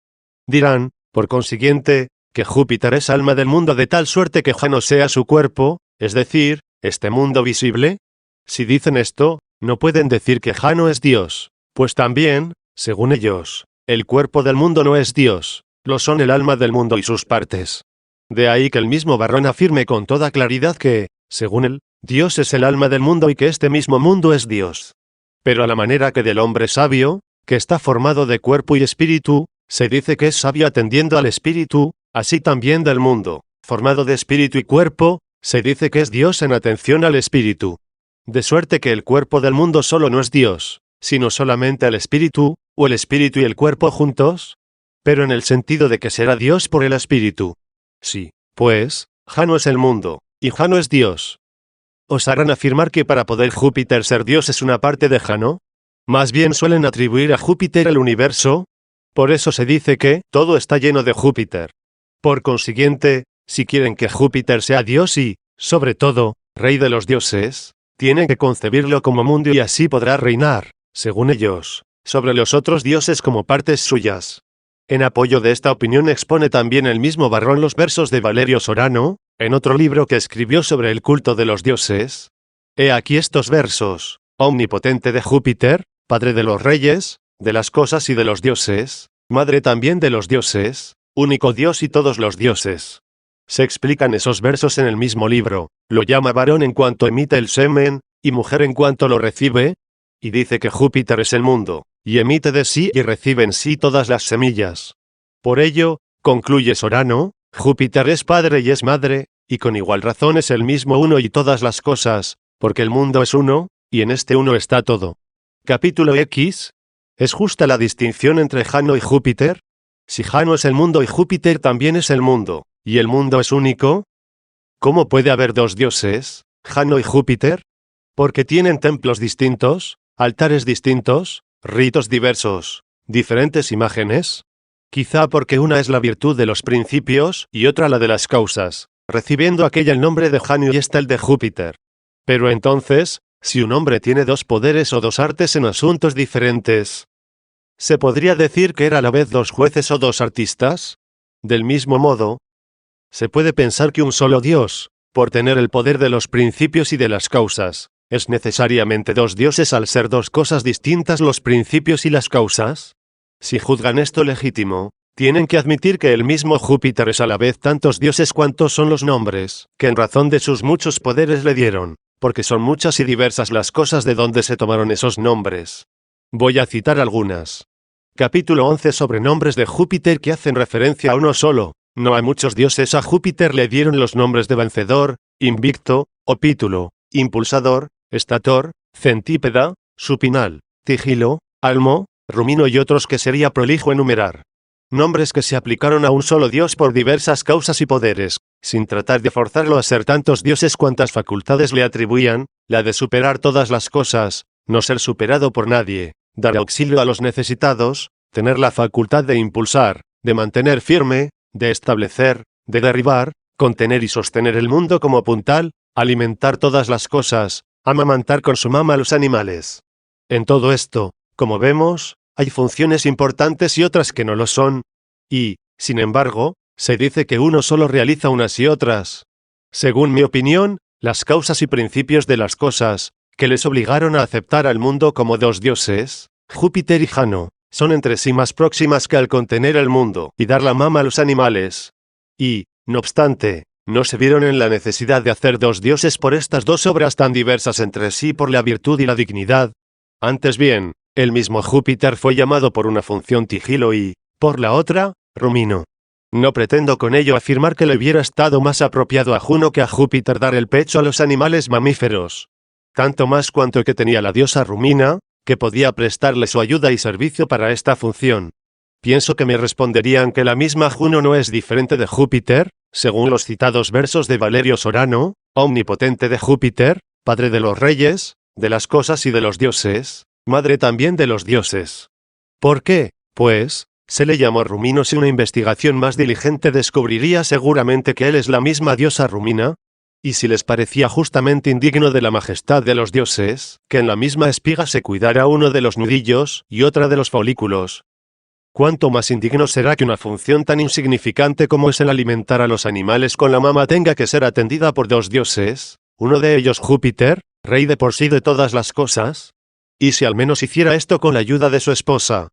[SPEAKER 1] Dirán, por consiguiente, que Júpiter es alma del mundo de tal suerte que Jano sea su cuerpo, es decir, este mundo visible. Si dicen esto, no pueden decir que Jano es Dios, pues también, según ellos, el cuerpo del mundo no es Dios, lo son el alma del mundo y sus partes. De ahí que el mismo Varrón afirme con toda claridad que, según él, Dios es el alma del mundo y que este mismo mundo es Dios. Pero a la manera que del hombre sabio, que está formado de cuerpo y espíritu, se dice que es sabio atendiendo al espíritu, así también del mundo, formado de espíritu y cuerpo, se dice que es Dios en atención al espíritu. De suerte que el cuerpo del mundo solo no es Dios, sino solamente el espíritu, o el espíritu y el cuerpo juntos, pero en el sentido de que será Dios por el espíritu. Sí, pues, Jano es el mundo, y Jano es Dios. ¿Os harán afirmar que para poder Júpiter ser Dios es una parte de Jano? Más bien suelen atribuir a Júpiter el universo. Por eso se dice que todo está lleno de Júpiter. Por consiguiente, si quieren que Júpiter sea Dios y, sobre todo, rey de los dioses, tienen que concebirlo como mundo y así podrá reinar, según ellos, sobre los otros dioses como partes suyas. En apoyo de esta opinión expone también el mismo Varrón los versos de Valerio Sorano, en otro libro que escribió sobre el culto de los dioses. He aquí estos versos: omnipotente de Júpiter, padre de los reyes, de las cosas y de los dioses, madre también de los dioses, único Dios y todos los dioses. Se explican esos versos en el mismo libro, lo llama varón en cuanto emite el semen, y mujer en cuanto lo recibe, y dice que Júpiter es el mundo, y emite de sí y recibe en sí todas las semillas. Por ello, concluye Sorano, Júpiter es padre y es madre, y con igual razón es el mismo uno y todas las cosas, porque el mundo es uno, y en este uno está todo. Capítulo X. ¿Es justa la distinción entre Jano y Júpiter? Si Jano es el mundo y Júpiter también es el mundo, y el mundo es único, ¿cómo puede haber dos dioses, Jano y Júpiter? Porque tienen templos distintos, altares distintos, ritos diversos, diferentes imágenes. Quizá porque una es la virtud de los principios y otra la de las causas, recibiendo aquella el nombre de Jano y esta el de Júpiter. Pero entonces, si un hombre tiene dos poderes o dos artes en asuntos diferentes, ¿Se podría decir que era a la vez dos jueces o dos artistas? Del mismo modo, se puede pensar que un solo Dios, por tener el poder de los principios y de las causas, ¿es necesariamente dos dioses al ser dos cosas distintas los principios y las causas? Si juzgan esto legítimo, tienen que admitir que el mismo Júpiter es a la vez tantos dioses cuantos son los nombres, que en razón de sus muchos poderes le dieron, porque son muchas y diversas las cosas de donde se tomaron esos nombres. Voy a citar algunas. Capítulo 11 sobre nombres de Júpiter que hacen referencia a uno solo. No a muchos dioses. A Júpiter le dieron los nombres de vencedor, invicto, opítulo, impulsador, estator, centípeda, supinal, tigilo, almo, rumino y otros que sería prolijo enumerar. Nombres que se aplicaron a un solo dios por diversas causas y poderes, sin tratar de forzarlo a ser tantos dioses cuantas facultades le atribuían, la de superar todas las cosas, no ser superado por nadie, dar auxilio a los necesitados, tener la facultad de impulsar, de mantener firme, de establecer, de derribar, contener y sostener el mundo como puntal, alimentar todas las cosas, amamantar con su mama a los animales. En todo esto, como vemos, hay funciones importantes y otras que no lo son, y, sin embargo, se dice que uno solo realiza unas y otras. Según mi opinión, las causas y principios de las cosas, que les obligaron a aceptar al mundo como dos dioses, Júpiter y Jano, son entre sí más próximas que al contener el mundo y dar la mama a los animales. Y, no obstante, no se vieron en la necesidad de hacer dos dioses por estas dos obras tan diversas entre sí por la virtud y la dignidad. Antes bien, el mismo Júpiter fue llamado por una función tigilo y, por la otra, rumino. No pretendo con ello afirmar que le hubiera estado más apropiado a Juno que a Júpiter dar el pecho a los animales mamíferos. Tanto más cuanto que tenía la diosa Rumina, que podía prestarle su ayuda y servicio para esta función. Pienso que me responderían que la misma Juno no es diferente de Júpiter, según los citados versos de Valerio Sorano, omnipotente de Júpiter, padre de los reyes, de las cosas y de los dioses, madre también de los dioses. ¿Por qué, pues, se le llamó Rumino si una investigación más diligente descubriría seguramente que él es la misma diosa Rumina? Y si les parecía justamente indigno de la majestad de los dioses, que en la misma espiga se cuidara uno de los nudillos y otra de los folículos. ¿Cuánto más indigno será que una función tan insignificante como es el alimentar a los animales con la mama tenga que ser atendida por dos dioses, uno de ellos Júpiter, rey de por sí de todas las cosas? Y si al menos hiciera esto con la ayuda de su esposa.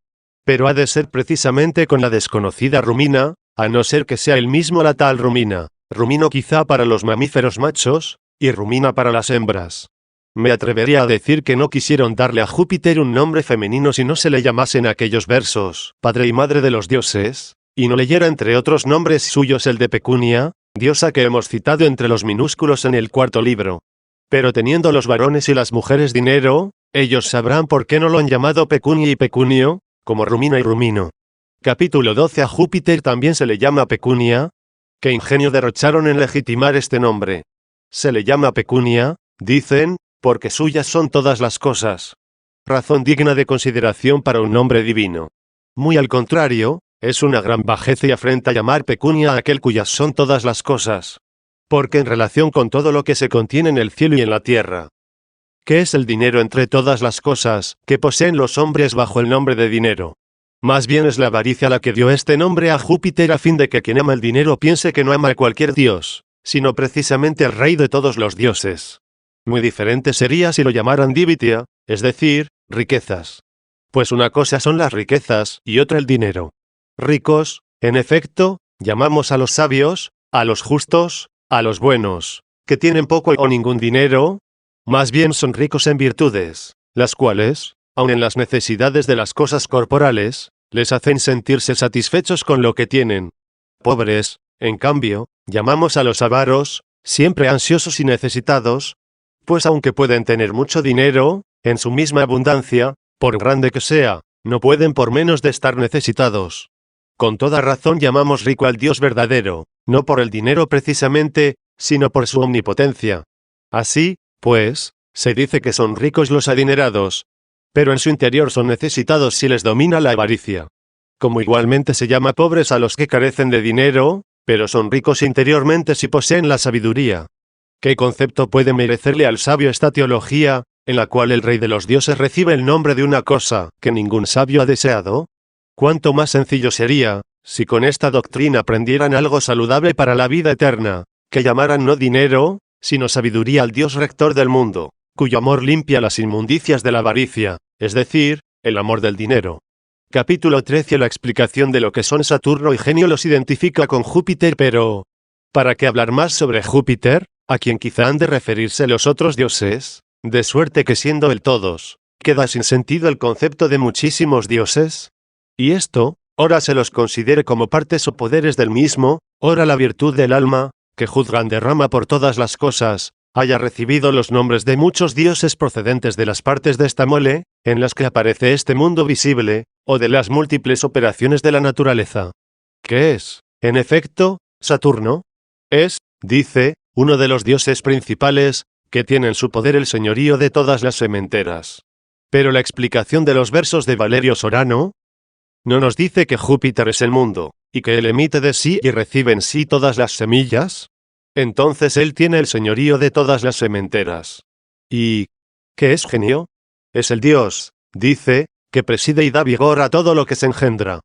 [SPEAKER 1] Pero ha de ser precisamente con la desconocida Rumina, a no ser que sea el mismo la tal Rumina, rumino quizá para los mamíferos machos, y rumina para las hembras. Me atrevería a decir que no quisieron darle a Júpiter un nombre femenino si no se le llamasen aquellos versos, padre y madre de los dioses, y no leyera entre otros nombres suyos el de Pecunia, diosa que hemos citado entre los minúsculos en el cuarto libro. Pero teniendo los varones y las mujeres dinero, ellos sabrán por qué no lo han llamado Pecunia y Pecunio, como Rumina y Rumino. Capítulo 12. A Júpiter también se le llama Pecunia. ¿Qué ingenio derrocharon en legitimar este nombre? Se le llama Pecunia, dicen, porque suyas son todas las cosas. Razón digna de consideración para un nombre divino. Muy al contrario, es una gran bajeza y afrenta llamar Pecunia a aquel cuyas son todas las cosas. Porque en relación con todo lo que se contiene en el cielo y en la tierra. ¿Qué es el dinero entre todas las cosas que poseen los hombres bajo el nombre de dinero? Más bien es la avaricia la que dio este nombre a Júpiter a fin de que quien ama el dinero piense que no ama a cualquier dios, sino precisamente al rey de todos los dioses. Muy diferente sería si lo llamaran divitia, es decir, riquezas. Pues una cosa son las riquezas y otra el dinero. Ricos, en efecto, llamamos a los sabios, a los justos, a los buenos, que tienen poco o ningún dinero. Más bien son ricos en virtudes, las cuales, aun en las necesidades de las cosas corporales, les hacen sentirse satisfechos con lo que tienen. Pobres, en cambio, llamamos a los avaros, siempre ansiosos y necesitados, pues aunque pueden tener mucho dinero, en su misma abundancia, por grande que sea, no pueden por menos de estar necesitados. Con toda razón llamamos rico al Dios verdadero, no por el dinero precisamente, sino por su omnipotencia. Así, pues, se dice que son ricos los adinerados, pero en su interior son necesitados si les domina la avaricia. Como igualmente se llama pobres a los que carecen de dinero, pero son ricos interiormente si poseen la sabiduría. ¿Qué concepto puede merecerle al sabio esta teología, en la cual el rey de los dioses recibe el nombre de una cosa que ningún sabio ha deseado? ¿Cuánto más sencillo sería, si con esta doctrina aprendieran algo saludable para la vida eterna, que llamaran no dinero, sino sabiduría al Dios rector del mundo, cuyo amor limpia las inmundicias de la avaricia, es decir, el amor del dinero? Capítulo 13. La explicación de lo que son Saturno y Genio los identifica con Júpiter, pero ¿para qué hablar más sobre Júpiter, a quien quizá han de referirse los otros dioses? De suerte que siendo el todos, queda sin sentido el concepto de muchísimos dioses. Y esto, ora se los considere como partes o poderes del mismo, ora la virtud del alma, que juzgan de rama por todas las cosas, haya recibido los nombres de muchos dioses procedentes de las partes de esta mole, en las que aparece este mundo visible, o de las múltiples operaciones de la naturaleza. ¿Qué es, en efecto, Saturno? Es, dice, uno de los dioses principales, que tiene en su poder el señorío de todas las sementeras. Pero la explicación de los versos de Valerio Sorano no nos dice que Júpiter es el mundo, y que él emite de sí y recibe en sí todas las semillas. Entonces él tiene el señorío de todas las sementeras. ¿Y qué es Genio? Es el Dios, dice, que preside y da vigor a todo lo que se engendra.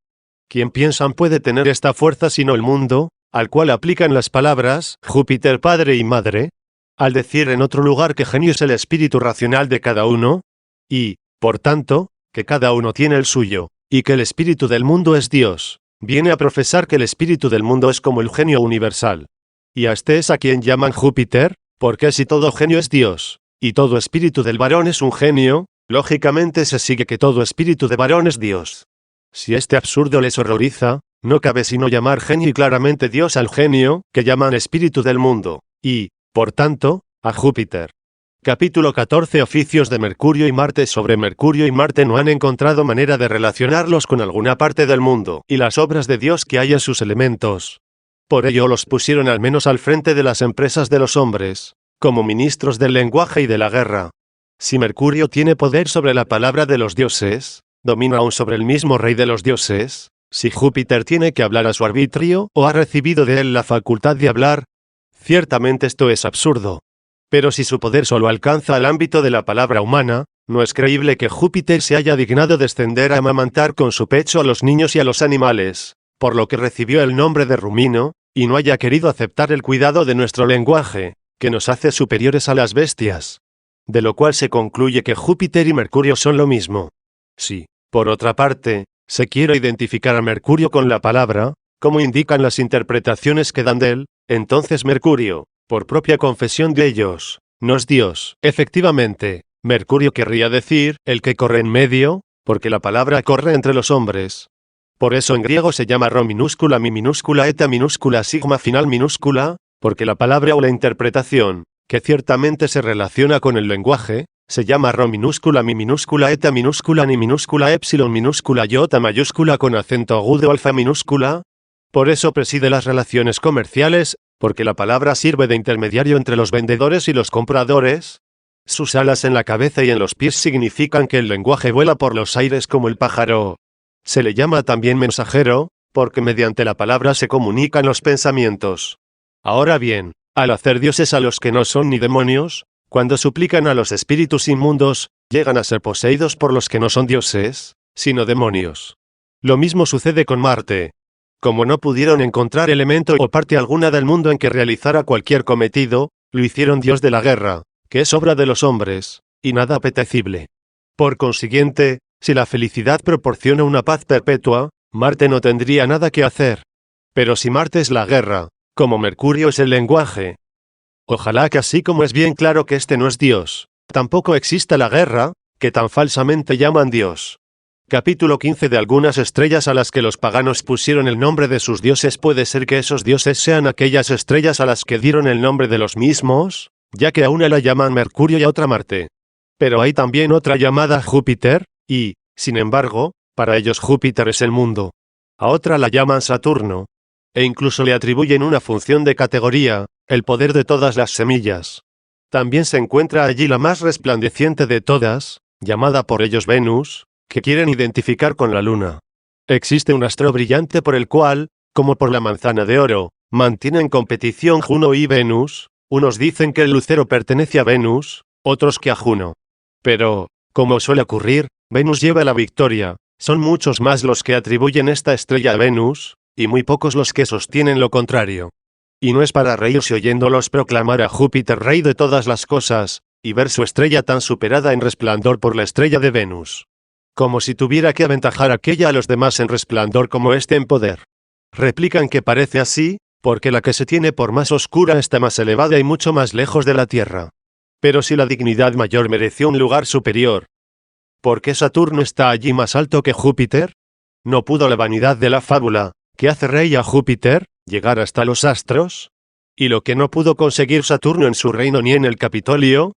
[SPEAKER 1] ¿Quién piensan puede tener esta fuerza sino el mundo, al cual aplican las palabras Júpiter Padre y Madre? Al decir en otro lugar que Genio es el espíritu racional de cada uno, y, por tanto, que cada uno tiene el suyo, y que el espíritu del mundo es Dios, viene a profesar que el espíritu del mundo es como el genio universal. Y a este es a quien llaman Júpiter, porque si todo genio es Dios, y todo espíritu del varón es un genio, lógicamente se sigue que todo espíritu de varón es Dios. Si este absurdo les horroriza, no cabe sino llamar genio y claramente Dios al genio, que llaman espíritu del mundo, y, por tanto, a Júpiter. Capítulo 14. Oficios de Mercurio y Marte. Sobre Mercurio y Marte no han encontrado manera de relacionarlos con alguna parte del mundo y las obras de Dios que hay en sus elementos. Por ello los pusieron al menos al frente de las empresas de los hombres, como ministros del lenguaje y de la guerra. Si Mercurio tiene poder sobre la palabra de los dioses, domina aún sobre el mismo rey de los dioses. Si Júpiter tiene que hablar a su arbitrio o ha recibido de él la facultad de hablar, ciertamente esto es absurdo. Pero si su poder solo alcanza al ámbito de la palabra humana, no es creíble que Júpiter se haya dignado descender a amamantar con su pecho a los niños y a los animales, por lo que recibió el nombre de Rumino, y no haya querido aceptar el cuidado de nuestro lenguaje, que nos hace superiores a las bestias. De lo cual se concluye que Júpiter y Mercurio son lo mismo. Si, por otra parte, se quiere identificar a Mercurio con la palabra, como indican las interpretaciones que dan de él, entonces Mercurio, por propia confesión de ellos, no es Dios. Efectivamente, Mercurio querría decir el que corre en medio, porque la palabra corre entre los hombres. Por eso en griego se llama rho minúscula, mi minúscula, eta minúscula, sigma final minúscula, porque la palabra o la interpretación, que ciertamente se relaciona con el lenguaje, se llama rho minúscula, mi minúscula, eta minúscula, ni minúscula, epsilon minúscula, iota mayúscula con acento agudo, alfa minúscula. Por eso preside las relaciones comerciales, porque la palabra sirve de intermediario entre los vendedores y los compradores. Sus alas en la cabeza y en los pies significan que el lenguaje vuela por los aires como el pájaro. Se le llama también mensajero, porque mediante la palabra se comunican los pensamientos. Ahora bien, al hacer dioses a los que no son ni demonios, cuando suplican a los espíritus inmundos, llegan a ser poseídos por los que no son dioses, sino demonios. Lo mismo sucede con Marte. Como no pudieron encontrar elemento o parte alguna del mundo en que realizara cualquier cometido, lo hicieron dios de la guerra, que es obra de los hombres, y nada apetecible. Por consiguiente, si la felicidad proporciona una paz perpetua, Marte no tendría nada que hacer. Pero si Marte es la guerra, como Mercurio es el lenguaje, ojalá que así como es bien claro que este no es Dios, tampoco exista la guerra, que tan falsamente llaman Dios. Capítulo 15. De algunas estrellas a las que los paganos pusieron el nombre de sus dioses, puede ser que esos dioses sean aquellas estrellas a las que dieron el nombre de los mismos, ya que a una la llaman Mercurio y a otra Marte. Pero hay también otra llamada Júpiter, y, sin embargo, para ellos Júpiter es el mundo. A otra la llaman Saturno, e incluso le atribuyen una función de categoría, el poder de todas las semillas. También se encuentra allí la más resplandeciente de todas, llamada por ellos Venus, que quieren identificar con la luna. Existe un astro brillante por el cual, como por la manzana de oro, mantienen competición Juno y Venus. Unos dicen que el lucero pertenece a Venus, otros que a Juno. Pero, como suele ocurrir, Venus lleva la victoria. Son muchos más los que atribuyen esta estrella a Venus, y muy pocos los que sostienen lo contrario. Y no es para reírse oyéndolos proclamar a Júpiter rey de todas las cosas, y ver su estrella tan superada en resplandor por la estrella de Venus. Como si tuviera que aventajar aquella a los demás en resplandor como este en poder. Replican que parece así, porque la que se tiene por más oscura está más elevada y mucho más lejos de la Tierra. Pero si la dignidad mayor mereció un lugar superior, ¿por qué Saturno está allí más alto que Júpiter? ¿No pudo la vanidad de la fábula, que hace rey a Júpiter, llegar hasta los astros? ¿Y lo que no pudo conseguir Saturno en su reino ni en el Capitolio?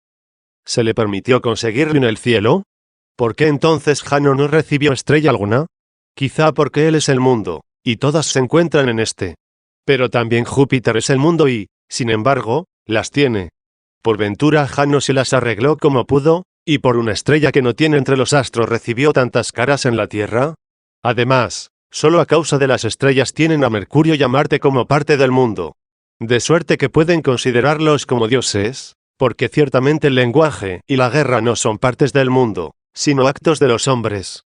[SPEAKER 1] ¿Se le permitió conseguirlo en el cielo? ¿Por qué entonces Jano no recibió estrella alguna? Quizá porque él es el mundo, y todas se encuentran en este. Pero también Júpiter es el mundo y, sin embargo, las tiene. Por ventura Jano se las arregló como pudo, y por una estrella que no tiene entre los astros recibió tantas caras en la Tierra. Además, solo a causa de las estrellas tienen a Mercurio y a Marte como parte del mundo. De suerte que pueden considerarlos como dioses, porque ciertamente el lenguaje y la guerra no son partes del mundo, sino actos de los hombres.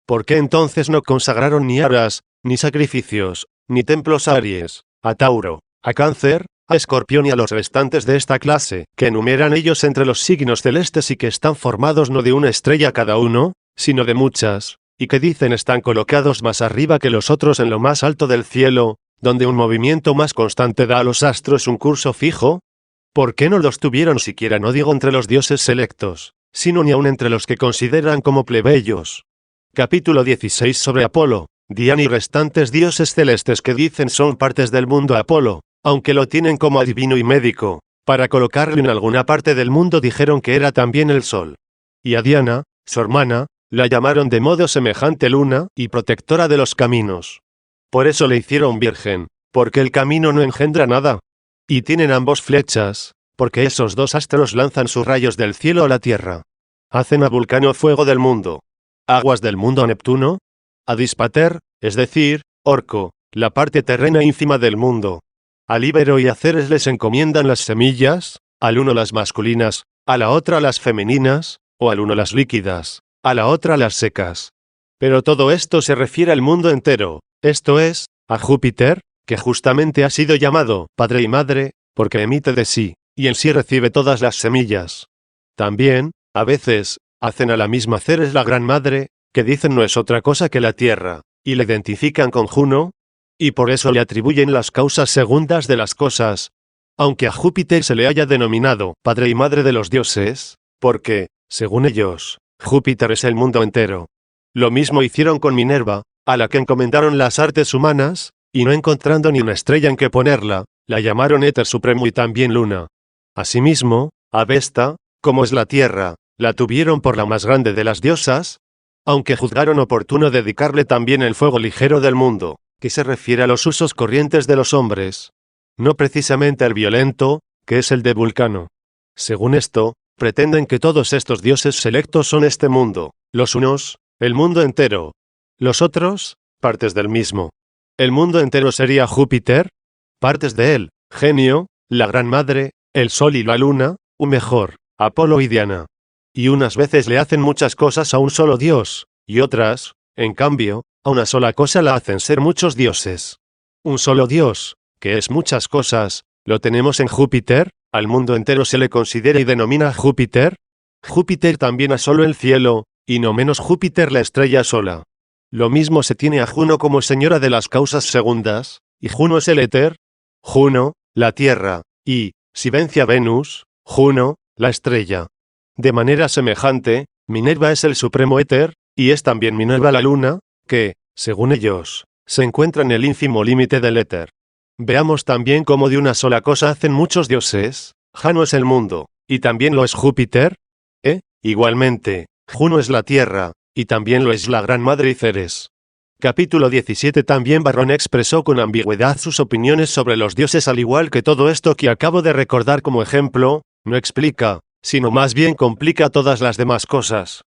[SPEAKER 1] ¿Por qué entonces no consagraron ni aras, ni sacrificios, ni templos a Aries, a Tauro, a Cáncer, a Escorpión y a los restantes de esta clase, que enumeran ellos entre los signos celestes y que están formados no de una estrella cada uno, sino de muchas, y que dicen están colocados más arriba que los otros en lo más alto del cielo, donde un movimiento más constante da a los astros un curso fijo? ¿Por qué no los tuvieron siquiera, no digo entre los dioses selectos, sino ni aun entre los que consideran como plebeyos? Capítulo 16 sobre Apolo, Diana y restantes dioses celestes que dicen son partes del mundo. Apolo, aunque lo tienen como adivino y médico, para colocarlo en alguna parte del mundo dijeron que era también el sol. Y a Diana, su hermana, la llamaron de modo semejante luna y protectora de los caminos. Por eso le hicieron virgen, porque el camino no engendra nada. Y tienen ambos flechas, porque esos dos astros lanzan sus rayos del cielo a la tierra. Hacen a Vulcano fuego del mundo, aguas del mundo a Neptuno, a Dispater, es decir, Orco, la parte terrena ínfima del mundo. Al Ibero y a Ceres les encomiendan las semillas, al uno las masculinas, a la otra las femeninas, o al uno las líquidas, a la otra las secas. Pero todo esto se refiere al mundo entero, esto es, a Júpiter, que justamente ha sido llamado Padre y Madre, porque emite de sí, y en sí recibe todas las semillas. También, a veces, hacen a la misma Ceres la Gran Madre, que dicen no es otra cosa que la Tierra, y le identifican con Juno, y por eso le atribuyen las causas segundas de las cosas, aunque a Júpiter se le haya denominado Padre y Madre de los dioses, porque, según ellos, Júpiter es el mundo entero. Lo mismo hicieron con Minerva, a la que encomendaron las artes humanas, y no encontrando ni una estrella en que ponerla, la llamaron Éter Supremo y también Luna. Asimismo, a Vesta, como es la Tierra, la tuvieron por la más grande de las diosas, aunque juzgaron oportuno dedicarle también el fuego ligero del mundo, que se refiere a los usos corrientes de los hombres, no precisamente al violento, que es el de Vulcano. Según esto, pretenden que todos estos dioses selectos son este mundo, los unos, el mundo entero, los otros, partes del mismo. El mundo entero sería Júpiter, partes de él, Genio, la Gran Madre, el Sol y la Luna, o mejor, Apolo y Diana. Y unas veces le hacen muchas cosas a un solo dios, y otras, en cambio, a una sola cosa la hacen ser muchos dioses. Un solo dios, que es muchas cosas, lo tenemos en Júpiter, al mundo entero se le considera y denomina Júpiter. Júpiter también a solo el cielo, y no menos Júpiter la estrella sola. Lo mismo se tiene a Juno como señora de las causas segundas, y Juno es el éter, Juno, la tierra, y, si vence a Venus, Juno, la estrella. De manera semejante, Minerva es el supremo éter, y es también Minerva la luna, que, según ellos, se encuentra en el ínfimo límite del éter. Veamos también cómo de una sola cosa hacen muchos dioses. Jano es el mundo, y también lo es Júpiter. Igualmente, Juno es la tierra, y también lo es la Gran Madre y Ceres. Capítulo 17. También Varrón expresó con ambigüedad sus opiniones sobre los dioses, al igual que todo esto que acabo de recordar como ejemplo, no explica, sino más bien complica todas las demás cosas.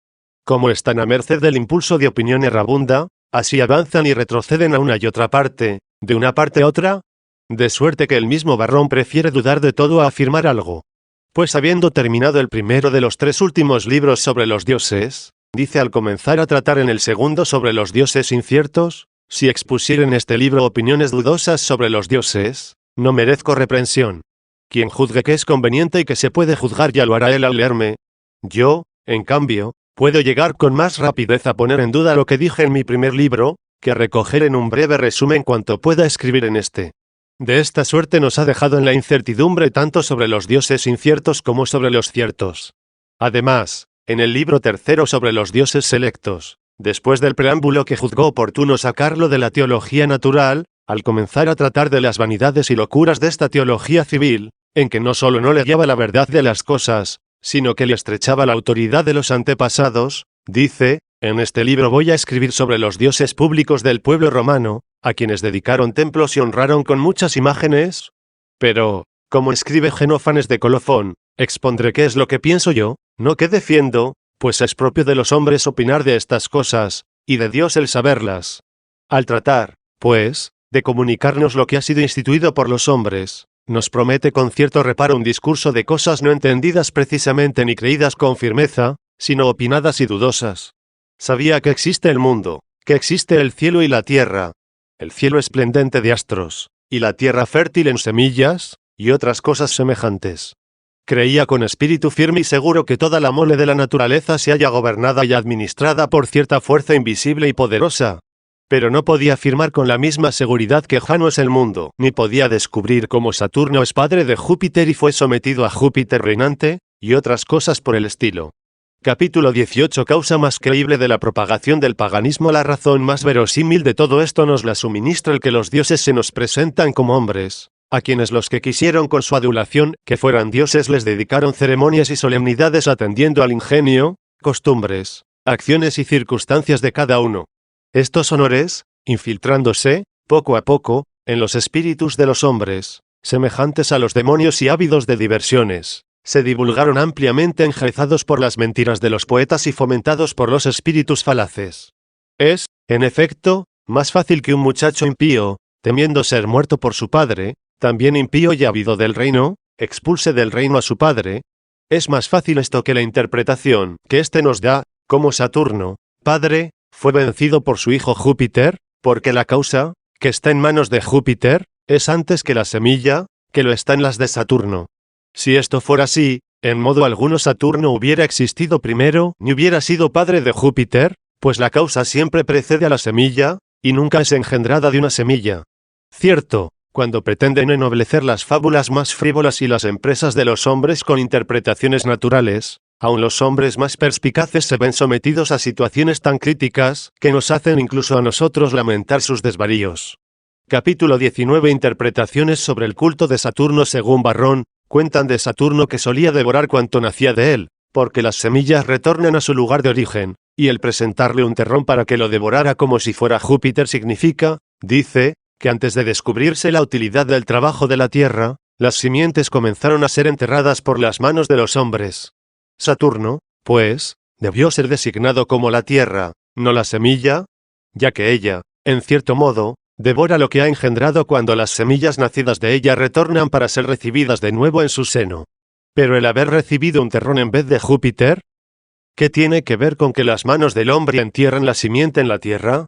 [SPEAKER 1] Como están a merced del impulso de opinión errabunda, así avanzan y retroceden a una y otra parte, de una parte a otra, de suerte que el mismo Varrón prefiere dudar de todo a afirmar algo. Pues habiendo terminado el primero de los 3 últimos libros sobre los dioses, dice al comenzar a tratar en el segundo sobre los dioses inciertos, si expusiera en este libro opiniones dudosas sobre los dioses, no merezco reprensión. Quien juzgue que es conveniente y que se puede juzgar ya lo hará él al leerme. Yo, en cambio, puedo llegar con más rapidez a poner en duda lo que dije en mi primer libro, que a recoger en un breve resumen cuanto pueda escribir en este. De esta suerte nos ha dejado en la incertidumbre tanto sobre los dioses inciertos como sobre los ciertos. Además, en el libro tercero sobre los dioses selectos, después del preámbulo que juzgó oportuno sacarlo de la teología natural, al comenzar a tratar de las vanidades y locuras de esta teología civil, en que no solo no le guiaba la verdad de las cosas, sino que le estrechaba la autoridad de los antepasados, dice, en este libro voy a escribir sobre los dioses públicos del pueblo romano, a quienes dedicaron templos y honraron con muchas imágenes. Pero, como escribe Genófanes de Colofón, expondré qué es lo que pienso yo, no qué defiendo, pues es propio de los hombres opinar de estas cosas, y de Dios el saberlas. Al tratar, pues, de comunicarnos lo que ha sido instituido por los hombres, nos promete con cierto reparo un discurso de cosas no entendidas precisamente ni creídas con firmeza, sino opinadas y dudosas. Sabía que existe el mundo, que existe el cielo y la tierra, el cielo esplendente de astros, y la tierra fértil en semillas, y otras cosas semejantes. Creía con espíritu firme y seguro que toda la mole de la naturaleza se halla gobernada y administrada por cierta fuerza invisible y poderosa. Pero no podía afirmar con la misma seguridad que Jano es el mundo, ni podía descubrir cómo Saturno es padre de Júpiter y fue sometido a Júpiter reinante, y otras cosas por el estilo. Capítulo 18. Causa más creíble de la propagación del paganismo. La razón más verosímil de todo esto nos la suministra el que los dioses se nos presentan como hombres, a quienes los que quisieron con su adulación que fueran dioses les dedicaron ceremonias y solemnidades atendiendo al ingenio, costumbres, acciones y circunstancias de cada uno. Estos honores, infiltrándose, poco a poco, en los espíritus de los hombres, semejantes a los demonios y ávidos de diversiones, se divulgaron ampliamente enjaezados por las mentiras de los poetas y fomentados por los espíritus falaces. Es, en efecto, más fácil que un muchacho impío, temiendo ser muerto por su padre, también impío y ávido del reino, expulse del reino a su padre. Es más fácil esto que la interpretación que éste nos da, como Saturno, padre, fue vencido por su hijo Júpiter, porque la causa, que está en manos de Júpiter, es antes que la semilla, que lo está en las de Saturno. Si esto fuera así, en modo alguno Saturno hubiera existido primero, ni hubiera sido padre de Júpiter, pues la causa siempre precede a la semilla, y nunca es engendrada de una semilla. Cierto, cuando pretenden ennoblecer las fábulas más frívolas y las empresas de los hombres con interpretaciones naturales, aun los hombres más perspicaces se ven sometidos a situaciones tan críticas, que nos hacen incluso a nosotros lamentar sus desvaríos. Capítulo 19. Interpretaciones sobre el culto de Saturno. Según Varrón, cuentan de Saturno que solía devorar cuanto nacía de él, porque las semillas retornan a su lugar de origen, y el presentarle un terrón para que lo devorara como si fuera Júpiter significa, dice, que antes de descubrirse la utilidad del trabajo de la tierra, las simientes comenzaron a ser enterradas por las manos de los hombres. Saturno, pues, debió ser designado como la tierra, no la semilla, ya que ella, en cierto modo, devora lo que ha engendrado cuando las semillas nacidas de ella retornan para ser recibidas de nuevo en su seno. Pero el haber recibido un terrón en vez de Júpiter, ¿qué tiene que ver con que las manos del hombre entierran la simiente en la tierra?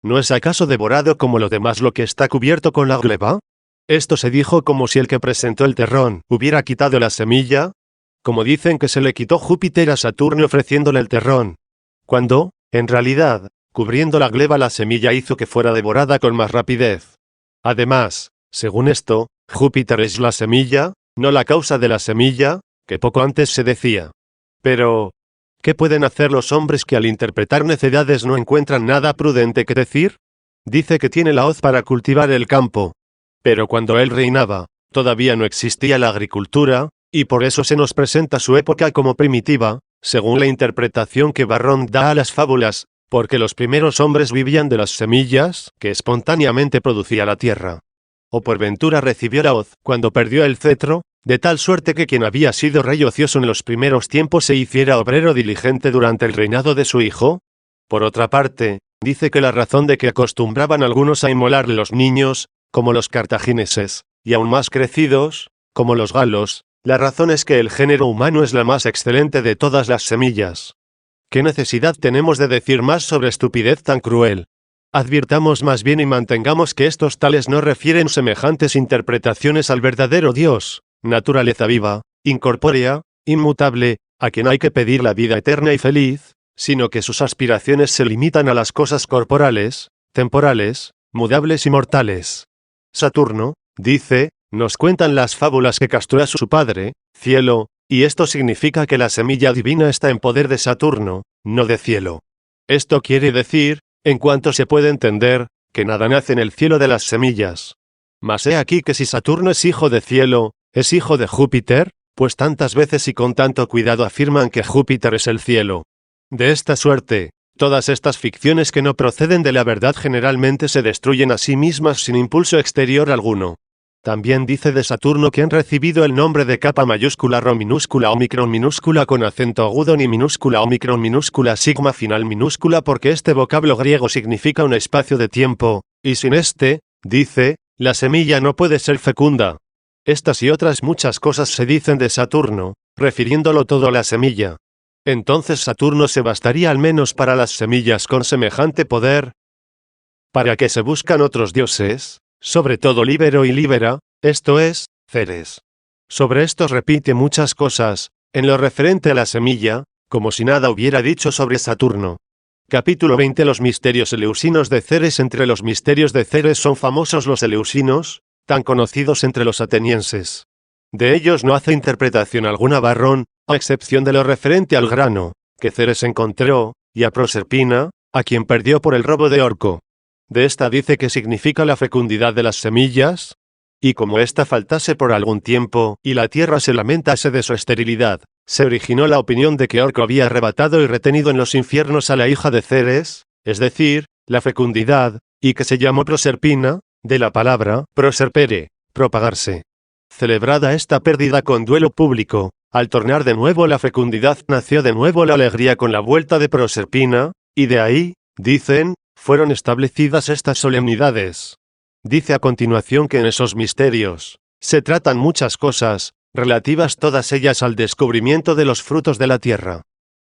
[SPEAKER 1] ¿No es acaso devorado como lo demás lo que está cubierto con la gleba? Esto se dijo como si el que presentó el terrón hubiera quitado la semilla, como dicen que se le quitó Júpiter a Saturno ofreciéndole el terrón, cuando, en realidad, cubriendo la gleba la semilla hizo que fuera devorada con más rapidez. Además, según esto, Júpiter es la semilla, no la causa de la semilla, que poco antes se decía. Pero, ¿qué pueden hacer los hombres que al interpretar necedades no encuentran nada prudente que decir? Dice que tiene la hoz para cultivar el campo. Pero cuando él reinaba, todavía no existía la agricultura, y por eso se nos presenta su época como primitiva, según la interpretación que Varrón da a las fábulas, porque los primeros hombres vivían de las semillas que espontáneamente producía la tierra. O por ventura recibió la hoz cuando perdió el cetro, de tal suerte que quien había sido rey ocioso en los primeros tiempos se hiciera obrero diligente durante el reinado de su hijo. Por otra parte, dice que la razón de que acostumbraban algunos a inmolar los niños, como los cartagineses, y aún más crecidos, como los galos, La razón es que el género humano es la más excelente de todas las semillas. ¿Qué necesidad tenemos de decir más sobre estupidez tan cruel? Advirtamos más bien y mantengamos que estos tales no refieren semejantes interpretaciones al verdadero Dios, naturaleza viva, incorpórea, inmutable, a quien hay que pedir la vida eterna y feliz, sino que sus aspiraciones se limitan a las cosas corporales, temporales, mudables y mortales. Saturno, dice, nos cuentan las fábulas que castró a su padre, Cielo, y esto significa que la semilla divina está en poder de Saturno, no de Cielo. Esto quiere decir, en cuanto se puede entender, que nada nace en el cielo de las semillas. Mas he aquí que si Saturno es hijo de Cielo, ¿es hijo de Júpiter? Pues tantas veces y con tanto cuidado afirman que Júpiter es el cielo. De esta suerte, todas estas ficciones que no proceden de la verdad generalmente se destruyen a sí mismas sin impulso exterior alguno. También dice de Saturno que han recibido el nombre de kappa mayúscula rho minúscula omicron minúscula con acento agudo ni minúscula omicron minúscula sigma final minúscula porque este vocablo griego significa un espacio de tiempo, y sin este, dice, la semilla no puede ser fecunda. Estas y otras muchas cosas se dicen de Saturno, refiriéndolo todo a la semilla. Entonces Saturno se bastaría al menos para las semillas con semejante poder. ¿Para qué se buscan otros dioses? Sobre todo Líbero y Líbera, esto es, Ceres. Sobre estos repite muchas cosas, en lo referente a la semilla, como si nada hubiera dicho sobre Saturno. Capítulo 20 Los misterios eleusinos de Ceres. Entre los misterios de Ceres son famosos los eleusinos, tan conocidos entre los atenienses. De ellos no hace interpretación alguna Varrón, a excepción de lo referente al grano, que Ceres encontró, y a Proserpina, a quien perdió por el robo de Orco. De esta dice que significa la fecundidad de las semillas, y como ésta faltase por algún tiempo, y la tierra se lamentase de su esterilidad, se originó la opinión de que Orco había arrebatado y retenido en los infiernos a la hija de Ceres, es decir, la fecundidad, y que se llamó Proserpina, de la palabra proserpere, propagarse. Celebrada esta pérdida con duelo público, al tornar de nuevo la fecundidad nació de nuevo la alegría con la vuelta de Proserpina, y de ahí, dicen, fueron establecidas estas solemnidades. Dice a continuación que en esos misterios se tratan muchas cosas, relativas todas ellas al descubrimiento de los frutos de la tierra.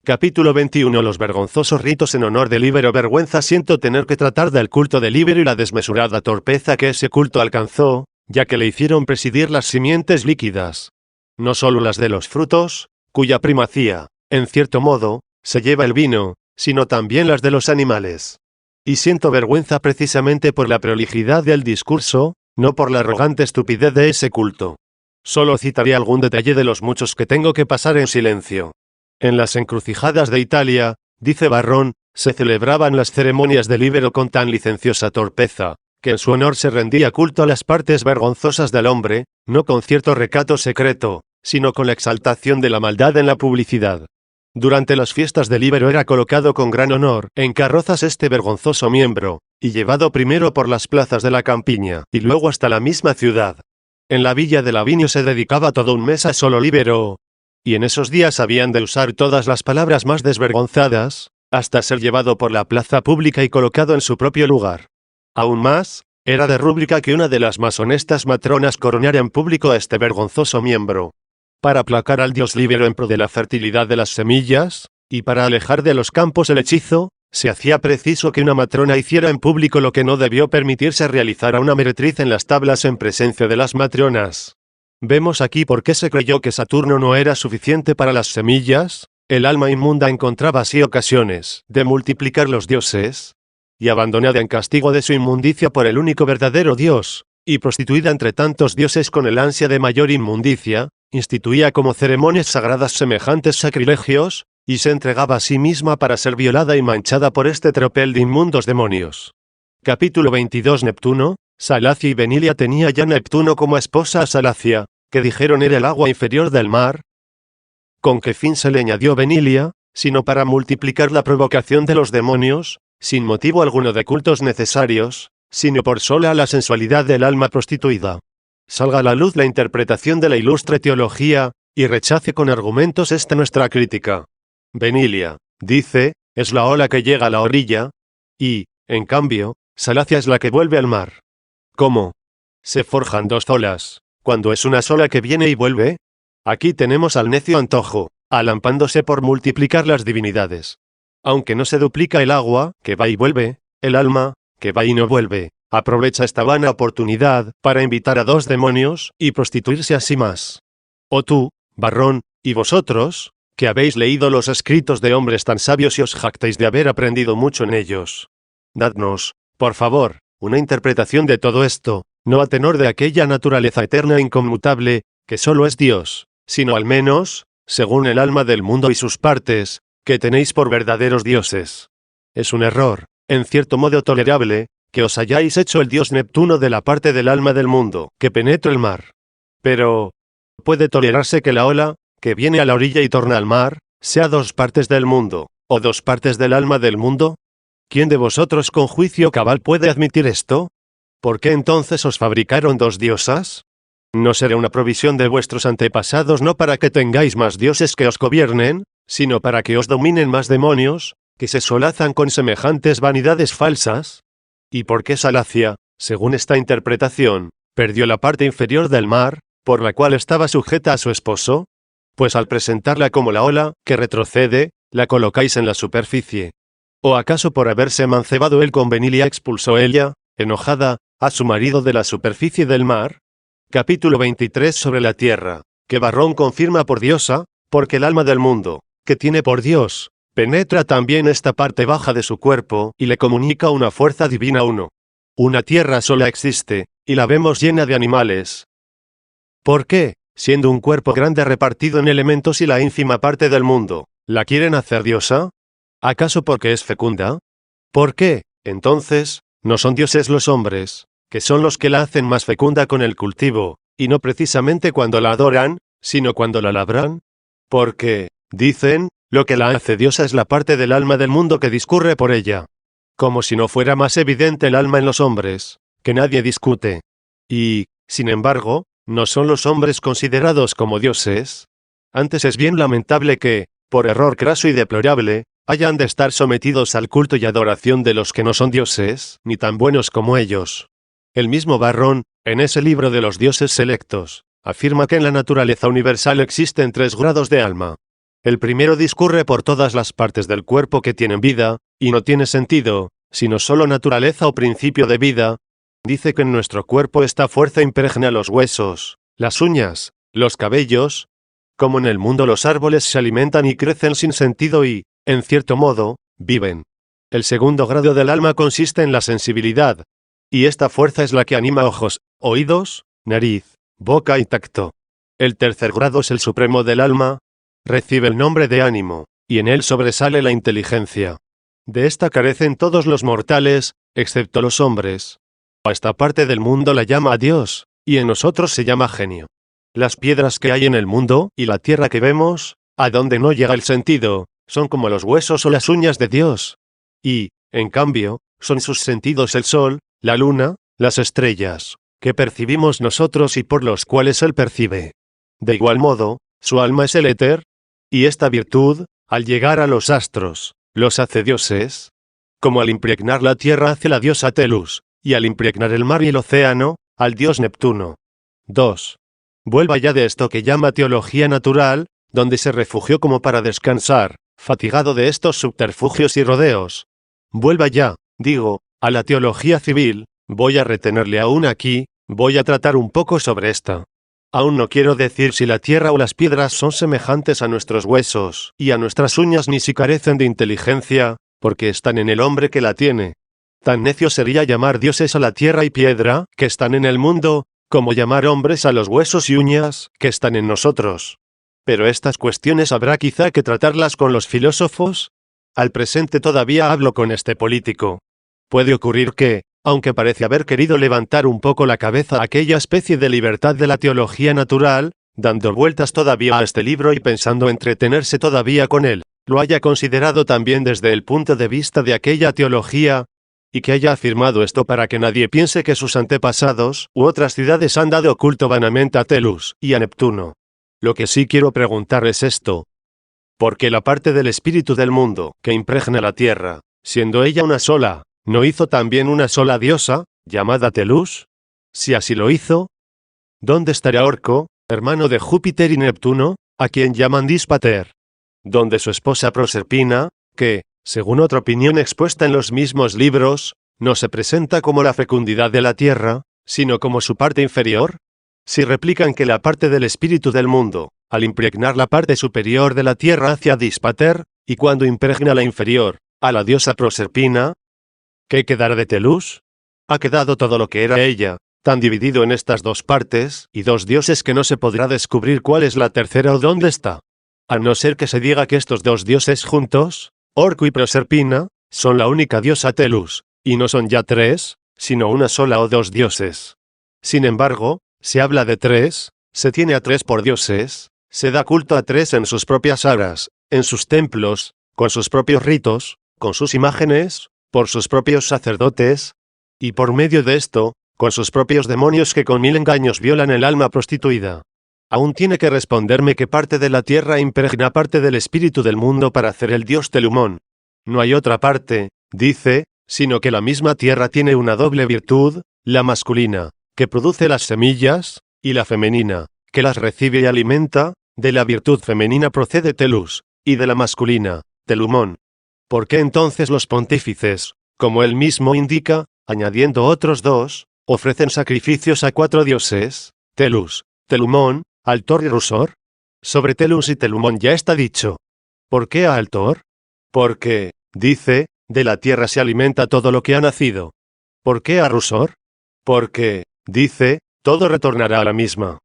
[SPEAKER 1] Capítulo 21 Los vergonzosos ritos en honor de Líbero. Vergüenza siento tener que tratar del culto de Líbero y la desmesurada torpeza que ese culto alcanzó, ya que le hicieron presidir las simientes líquidas. No solo las de los frutos, cuya primacía, en cierto modo, se lleva el vino, sino también las de los animales. Y siento vergüenza precisamente por la prolijidad del discurso, no por la arrogante estupidez de ese culto. Solo citaré algún detalle de los muchos que tengo que pasar en silencio. En las encrucijadas de Italia, dice Varrón, se celebraban las ceremonias de Líbero con tan licenciosa torpeza, que en su honor se rendía culto a las partes vergonzosas del hombre, no con cierto recato secreto, sino con la exaltación de la maldad en la publicidad. Durante las fiestas de Líbero era colocado con gran honor en carrozas este vergonzoso miembro, y llevado primero por las plazas de la campiña, y luego hasta la misma ciudad. En la villa de Lavinio se dedicaba todo un mes a solo Líbero, y en esos días habían de usar todas las palabras más desvergonzadas, hasta ser llevado por la plaza pública y colocado en su propio lugar. Aún más, era de rúbrica que una de las más honestas matronas coronara en público a este vergonzoso miembro. Para aplacar al dios Líbero en pro de la fertilidad de las semillas, y para alejar de los campos el hechizo, se hacía preciso que una matrona hiciera en público lo que no debió permitirse realizar a una meretriz en las tablas en presencia de las matronas. Vemos aquí por qué se creyó que Saturno no era suficiente para las semillas, el alma inmunda encontraba así ocasiones de multiplicar los dioses, y abandonada en castigo de su inmundicia por el único verdadero Dios, y prostituida entre tantos dioses con el ansia de mayor inmundicia, instituía como ceremonias sagradas semejantes sacrilegios, y se entregaba a sí misma para ser violada y manchada por este tropel de inmundos demonios. Capítulo 22 Neptuno, Salacia y Venilia. Tenía ya Neptuno como esposa a Salacia, que dijeron era el agua inferior del mar. ¿Con qué fin se le añadió Venilia, sino para multiplicar la provocación de los demonios, sin motivo alguno de cultos necesarios, sino por sola la sensualidad del alma prostituida? Salga a la luz la interpretación de la ilustre teología, y rechace con argumentos esta nuestra crítica. Venilia, dice, es la ola que llega a la orilla, y, en cambio, Salacia es la que vuelve al mar. ¿Cómo? ¿Se forjan dos olas, cuando es una sola que viene y vuelve? Aquí tenemos al necio antojo, alampándose por multiplicar las divinidades. Aunque no se duplica el agua, que va y vuelve, el alma, que va y no vuelve, aprovecha esta vana oportunidad para invitar a dos demonios y prostituirse a sí más. Oh tú, Barrón, y vosotros, que habéis leído los escritos de hombres tan sabios y os jactáis de haber aprendido mucho en ellos. Dadnos, por favor, una interpretación de todo esto, no a tenor de aquella naturaleza eterna e inconmutable, que solo es Dios, sino al menos, según el alma del mundo y sus partes, que tenéis por verdaderos dioses. Es un error, en cierto modo tolerable, que os hayáis hecho el dios Neptuno de la parte del alma del mundo, que penetra el mar. Pero, ¿puede tolerarse que la ola, que viene a la orilla y torna al mar, sea dos partes del mundo, o dos partes del alma del mundo? ¿Quién de vosotros con juicio cabal puede admitir esto? ¿Por qué entonces os fabricaron dos diosas? ¿No será una provisión de vuestros antepasados no para que tengáis más dioses que os gobiernen, sino para que os dominen más demonios, que se solazan con semejantes vanidades falsas? ¿Y por qué Salacia, según esta interpretación, perdió la parte inferior del mar, por la cual estaba sujeta a su esposo? Pues al presentarla como la ola, que retrocede, la colocáis en la superficie. ¿O acaso por haberse mancebado él con Benilia expulsó ella, enojada, a su marido de la superficie del mar? Capítulo 23 sobre la tierra, que Barrón confirma por diosa, porque el alma del mundo, que tiene por Dios, penetra también esta parte baja de su cuerpo y le comunica una fuerza divina uno. Una tierra sola existe, y la vemos llena de animales. ¿Por qué, siendo un cuerpo grande repartido en elementos y la ínfima parte del mundo, la quieren hacer diosa? ¿Acaso porque es fecunda? ¿Por qué, entonces, no son dioses los hombres, que son los que la hacen más fecunda con el cultivo, y no precisamente cuando la adoran, sino cuando la labran? Porque, dicen, lo que la hace diosa es la parte del alma del mundo que discurre por ella. Como si no fuera más evidente el alma en los hombres, que nadie discute. Y, sin embargo, ¿no son los hombres considerados como dioses? Antes es bien lamentable que, por error craso y deplorable, hayan de estar sometidos al culto y adoración de los que no son dioses, ni tan buenos como ellos. El mismo Barrón, en ese libro de los dioses selectos, afirma que en la naturaleza universal existen 3 grados de alma. El primero discurre por todas las partes del cuerpo que tienen vida, y no tiene sentido, sino solo naturaleza o principio de vida. Dice que en nuestro cuerpo esta fuerza impregna los huesos, las uñas, los cabellos. Como en el mundo los árboles se alimentan y crecen sin sentido y, en cierto modo, viven. El segundo grado del alma consiste en la sensibilidad, y esta fuerza es la que anima ojos, oídos, nariz, boca y tacto. El tercer grado es el supremo del alma, recibe el nombre de ánimo, y en él sobresale la inteligencia. De esta carecen todos los mortales, excepto los hombres. A esta parte del mundo la llama Dios, y en nosotros se llama genio. Las piedras que hay en el mundo, y la tierra que vemos, a donde no llega el sentido, son como los huesos o las uñas de Dios. Y, en cambio, son sus sentidos el sol, la luna, las estrellas, que percibimos nosotros y por los cuales él percibe. De igual modo, su alma es el éter, y esta virtud, al llegar a los astros, los hace dioses. Como al impregnar la tierra hace la diosa Telus, y al impregnar el mar y el océano, al dios Neptuno. 2. Vuelva ya de esto que llama teología natural, donde se refugió como para descansar, fatigado de estos subterfugios y rodeos. Vuelva ya, digo, a la teología civil, voy a retenerle aún aquí, voy a tratar un poco sobre esta. Aún no quiero decir si la tierra o las piedras son semejantes a nuestros huesos y a nuestras uñas ni si carecen de inteligencia, porque están en el hombre que la tiene. Tan necio sería llamar dioses a la tierra y piedra, que están en el mundo, como llamar hombres a los huesos y uñas, que están en nosotros. Pero estas cuestiones habrá quizá que tratarlas con los filósofos. Al presente todavía hablo con este político. Puede ocurrir que, aunque parece haber querido levantar un poco la cabeza a aquella especie de libertad de la teología natural, dando vueltas todavía a este libro y pensando entretenerse todavía con él, lo haya considerado también desde el punto de vista de aquella teología, y que haya afirmado esto para que nadie piense que sus antepasados u otras ciudades han dado culto vanamente a Telus y a Neptuno. Lo que sí quiero preguntar es esto. ¿Por qué la parte del espíritu del mundo, que impregna la tierra, siendo ella una sola, no hizo también una sola diosa, llamada Telus? Si así lo hizo, ¿dónde estará Orco, hermano de Júpiter y Neptuno, a quien llaman Díspater. Donde su esposa Proserpina, que, según otra opinión expuesta en los mismos libros, no se presenta como la fecundidad de la tierra, sino como su parte inferior. Si replican que la parte del espíritu del mundo, al impregnar la parte superior de la tierra hacia Díspater, y cuando impregna la inferior, a la diosa Proserpina, ¿qué quedará de Telus? Ha quedado todo lo que era ella, tan dividido en estas dos partes, y dos dioses que no se podrá descubrir cuál es la tercera o dónde está. A no ser que se diga que estos dos dioses juntos, Orco y Proserpina, son la única diosa Telus, y no son ya tres, sino una sola o dos dioses. Sin embargo, se habla de tres, se tiene a tres por dioses, se da culto a tres en sus propias aras, en sus templos, con sus propios ritos, con sus imágenes, por sus propios sacerdotes, y por medio de esto, con sus propios demonios que con 1000 engaños violan el alma prostituida. Aún tiene que responderme que parte de la tierra impregna parte del espíritu del mundo para hacer el dios Telumón. No hay otra parte, dice, sino que la misma tierra tiene una doble virtud, la masculina, que produce las semillas, y la femenina, que las recibe y alimenta. De la virtud femenina procede Telus, y de la masculina, Telumón. ¿Por qué entonces los pontífices, como él mismo indica, añadiendo otros dos, ofrecen sacrificios a 4 dioses, Telus, Telumón, Altor y Rusor? Sobre Telus y Telumón ya está dicho. ¿Por qué a Altor? Porque, dice, de la tierra se alimenta todo lo que ha nacido. ¿Por qué a Rusor? Porque, dice, todo retornará a la misma.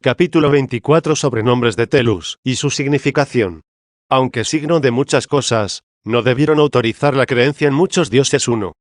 [SPEAKER 1] Capítulo 24 sobre nombres de Telus y su significación. Aunque signo de muchas cosas, no debieron autorizar la creencia en muchos dioses uno.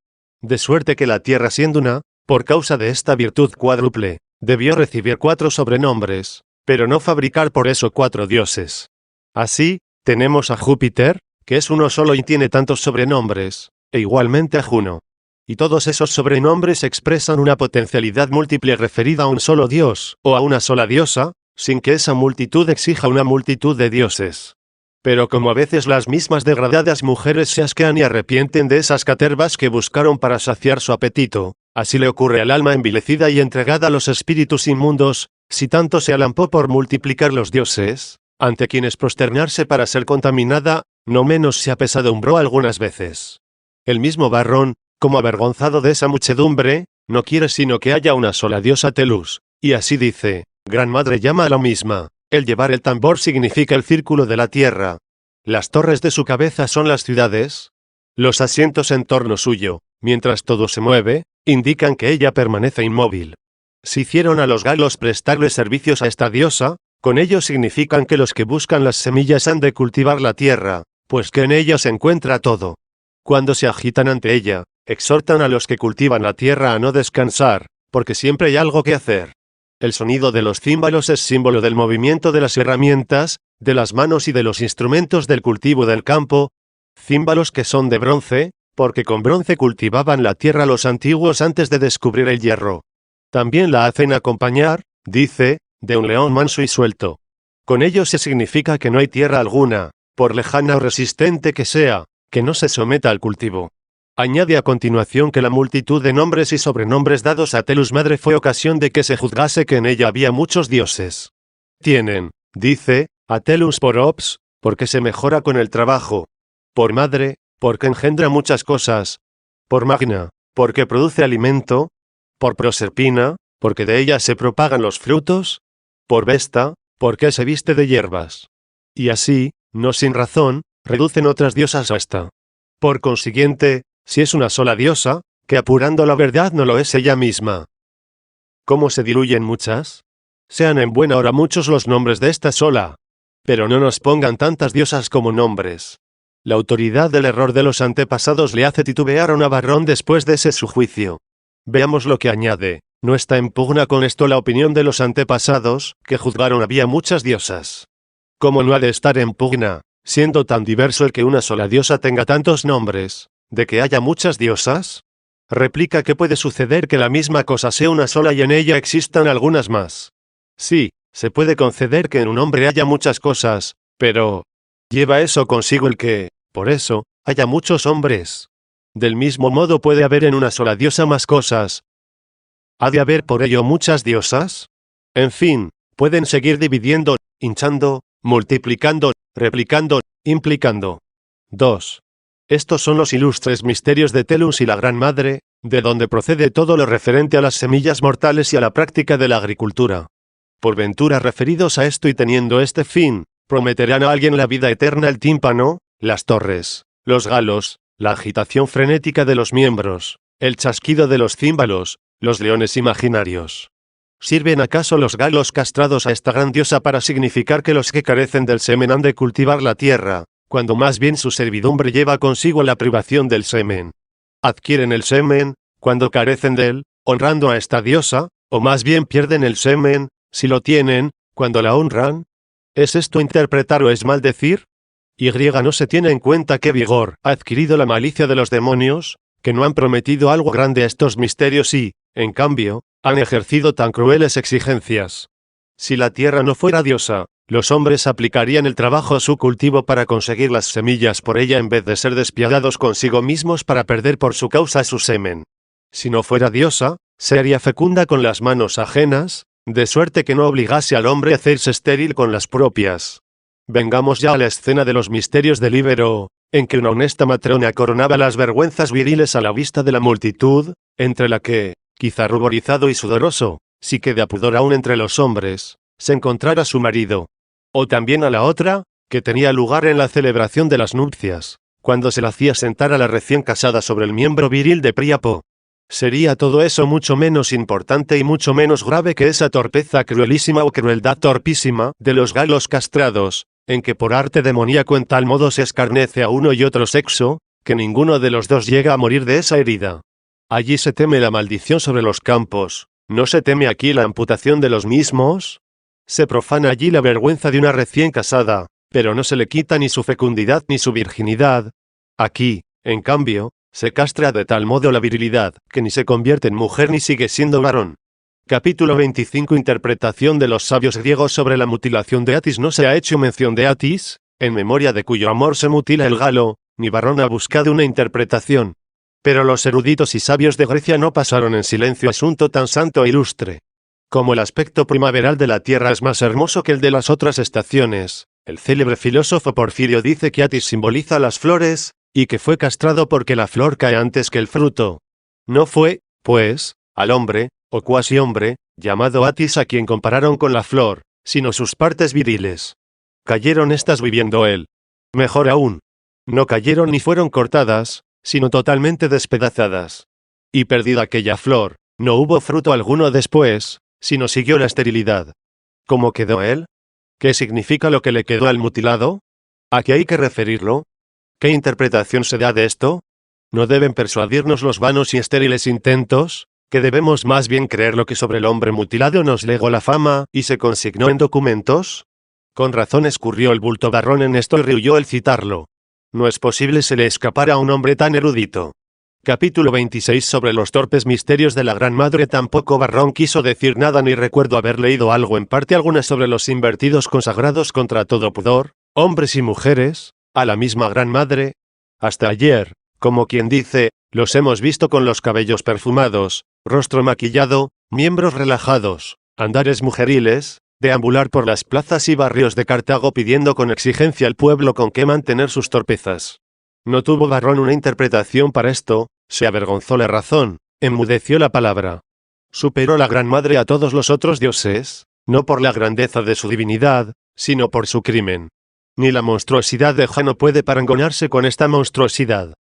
[SPEAKER 1] De suerte que la tierra siendo una, por causa de esta virtud cuádruple, debió recibir 4 sobrenombres, pero no fabricar por eso 4 dioses. Así, tenemos a Júpiter, que es uno solo y tiene tantos sobrenombres, e igualmente a Juno. Y todos esos sobrenombres expresan una potencialidad múltiple referida a un solo dios, o a una sola diosa, sin que esa multitud exija una multitud de dioses. Pero como a veces las mismas degradadas mujeres se asquean y arrepienten de esas catervas que buscaron para saciar su apetito, así le ocurre al alma envilecida y entregada a los espíritus inmundos, si tanto se alampó por multiplicar los dioses, ante quienes prosternarse para ser contaminada, no menos se apesadumbró algunas veces. El mismo Varrón, como avergonzado de esa muchedumbre, no quiere sino que haya una sola diosa Telus, y así dice, Gran Madre llama a la misma. El llevar el tambor significa el círculo de la tierra. Las torres de su cabeza son las ciudades. Los asientos en torno suyo, mientras todo se mueve, indican que ella permanece inmóvil. Si hicieron a los galos prestarle servicios a esta diosa, con ello significan que los que buscan las semillas han de cultivar la tierra, pues que en ella se encuentra todo. Cuando se agitan ante ella, exhortan a los que cultivan la tierra a no descansar, porque siempre hay algo que hacer. El sonido de los címbalos es símbolo del movimiento de las herramientas, de las manos y de los instrumentos del cultivo del campo, címbalos que son de bronce, porque con bronce cultivaban la tierra los antiguos antes de descubrir el hierro. También la hacen acompañar, dice, de un león manso y suelto. Con ello se significa que no hay tierra alguna, por lejana o resistente que sea, que no se someta al cultivo. Añade a continuación que la multitud de nombres y sobrenombres dados a Telus Madre fue ocasión de que se juzgase que en ella había muchos dioses. Tienen, dice, a Telus por Ops, porque se mejora con el trabajo. Por Madre, porque engendra muchas cosas. Por Magna, porque produce alimento. Por Proserpina, porque de ella se propagan los frutos. Por Vesta, porque se viste de hierbas. Y así, no sin razón, reducen otras diosas a esta. Por consiguiente, si es una sola diosa, que apurando la verdad no lo es ella misma. ¿Cómo se diluyen muchas? Sean en buena hora muchos los nombres de esta sola. Pero no nos pongan tantas diosas como nombres. La autoridad del error de los antepasados le hace titubear a un Varrón después de ese su juicio. Veamos lo que añade. No está en pugna con esto la opinión de los antepasados, que juzgaron había muchas diosas. ¿Cómo no ha de estar en pugna, siendo tan diverso el que una sola diosa tenga tantos nombres, de que haya muchas diosas? Replica que puede suceder que la misma cosa sea una sola y en ella existan algunas más. Sí, se puede conceder que en un hombre haya muchas cosas, pero ¿lleva eso consigo el que, por eso, haya muchos hombres? Del mismo modo puede haber en una sola diosa más cosas. ¿Ha de haber por ello muchas diosas? En fin, pueden seguir dividiendo, hinchando, multiplicando, replicando, implicando. 2. Estos son los ilustres misterios de Telus y la Gran Madre, de donde procede todo lo referente a las semillas mortales y a la práctica de la agricultura. Por ventura referidos a esto y teniendo este fin, prometerán a alguien la vida eterna el tímpano, las torres, los galos, la agitación frenética de los miembros, el chasquido de los címbalos, los leones imaginarios. ¿Sirven acaso los galos castrados a esta gran diosa para significar que los que carecen del semen han de cultivar la tierra, cuando más bien su servidumbre lleva consigo la privación del semen? ¿Adquieren el semen, cuando carecen de él, honrando a esta diosa, o más bien pierden el semen, si lo tienen, cuando la honran? ¿Es esto interpretar o es maldecir? Y no se tiene en cuenta qué vigor ha adquirido la malicia de los demonios, que no han prometido algo grande a estos misterios y, en cambio, han ejercido tan crueles exigencias. Si la tierra no fuera diosa, los hombres aplicarían el trabajo a su cultivo para conseguir las semillas por ella en vez de ser despiadados consigo mismos para perder por su causa su semen. Si no fuera diosa, se haría fecunda con las manos ajenas, de suerte que no obligase al hombre a hacerse estéril con las propias. Vengamos ya a la escena de los misterios del Íbero, en que una honesta matrona coronaba las vergüenzas viriles a la vista de la multitud, entre la que, quizá ruborizado y sudoroso, si queda pudor aún entre los hombres, se encontrara su marido. O también a la otra, que tenía lugar en la celebración de las nupcias, cuando se la hacía sentar a la recién casada sobre el miembro viril de Príapo. Sería todo eso mucho menos importante y mucho menos grave que esa torpeza cruelísima o crueldad torpísima de los galos castrados, en que por arte demoníaco en tal modo se escarnece a uno y otro sexo, que ninguno de los dos llega a morir de esa herida. Allí se teme la maldición sobre los campos, ¿no se teme aquí la amputación de los mismos? Se profana allí la vergüenza de una recién casada, pero no se le quita ni su fecundidad ni su virginidad. Aquí, en cambio, se castra de tal modo la virilidad, que ni se convierte en mujer ni sigue siendo varón. Capítulo 25. Interpretación de los sabios griegos sobre la mutilación de Atis. No se ha hecho mención de Atis, en memoria de cuyo amor se mutila el galo, ni varón ha buscado una interpretación. Pero los eruditos y sabios de Grecia no pasaron en silencio asunto tan santo e ilustre. Como el aspecto primaveral de la tierra es más hermoso que el de las otras estaciones, el célebre filósofo Porfirio dice que Atis simboliza las flores, y que fue castrado porque la flor cae antes que el fruto. No fue, pues, al hombre, o cuasi hombre, llamado Atis a quien compararon con la flor, sino sus partes viriles. Cayeron estas viviendo él. Mejor aún, no cayeron ni fueron cortadas, sino totalmente despedazadas. Y perdida aquella flor, no hubo fruto alguno después, sino siguió la esterilidad. ¿Cómo quedó él? ¿Qué significa lo que le quedó al mutilado? ¿A qué hay que referirlo? ¿Qué interpretación se da de esto? ¿No deben persuadirnos los vanos y estériles intentos, que debemos más bien creer lo que sobre el hombre mutilado nos legó la fama y se consignó en documentos? Con razón escurrió el bulto Varrón en esto y rehuyó el citarlo. No es posible se le escapara a un hombre tan erudito. Capítulo 26. Sobre los torpes misterios de la Gran Madre. Tampoco Varrón quiso decir nada ni recuerdo haber leído algo en parte alguna sobre los invertidos consagrados contra todo pudor, hombres y mujeres, a la misma Gran Madre. Hasta ayer, como quien dice, los hemos visto con los cabellos perfumados, rostro maquillado, miembros relajados, andares mujeriles, deambular por las plazas y barrios de Cartago pidiendo con exigencia al pueblo con qué mantener sus torpezas. No tuvo Varrón una interpretación para esto, se avergonzó la razón, enmudeció la palabra. Superó la Gran Madre a todos los otros dioses, no por la grandeza de su divinidad, sino por su crimen. Ni la monstruosidad de Janio puede parangonarse con esta monstruosidad.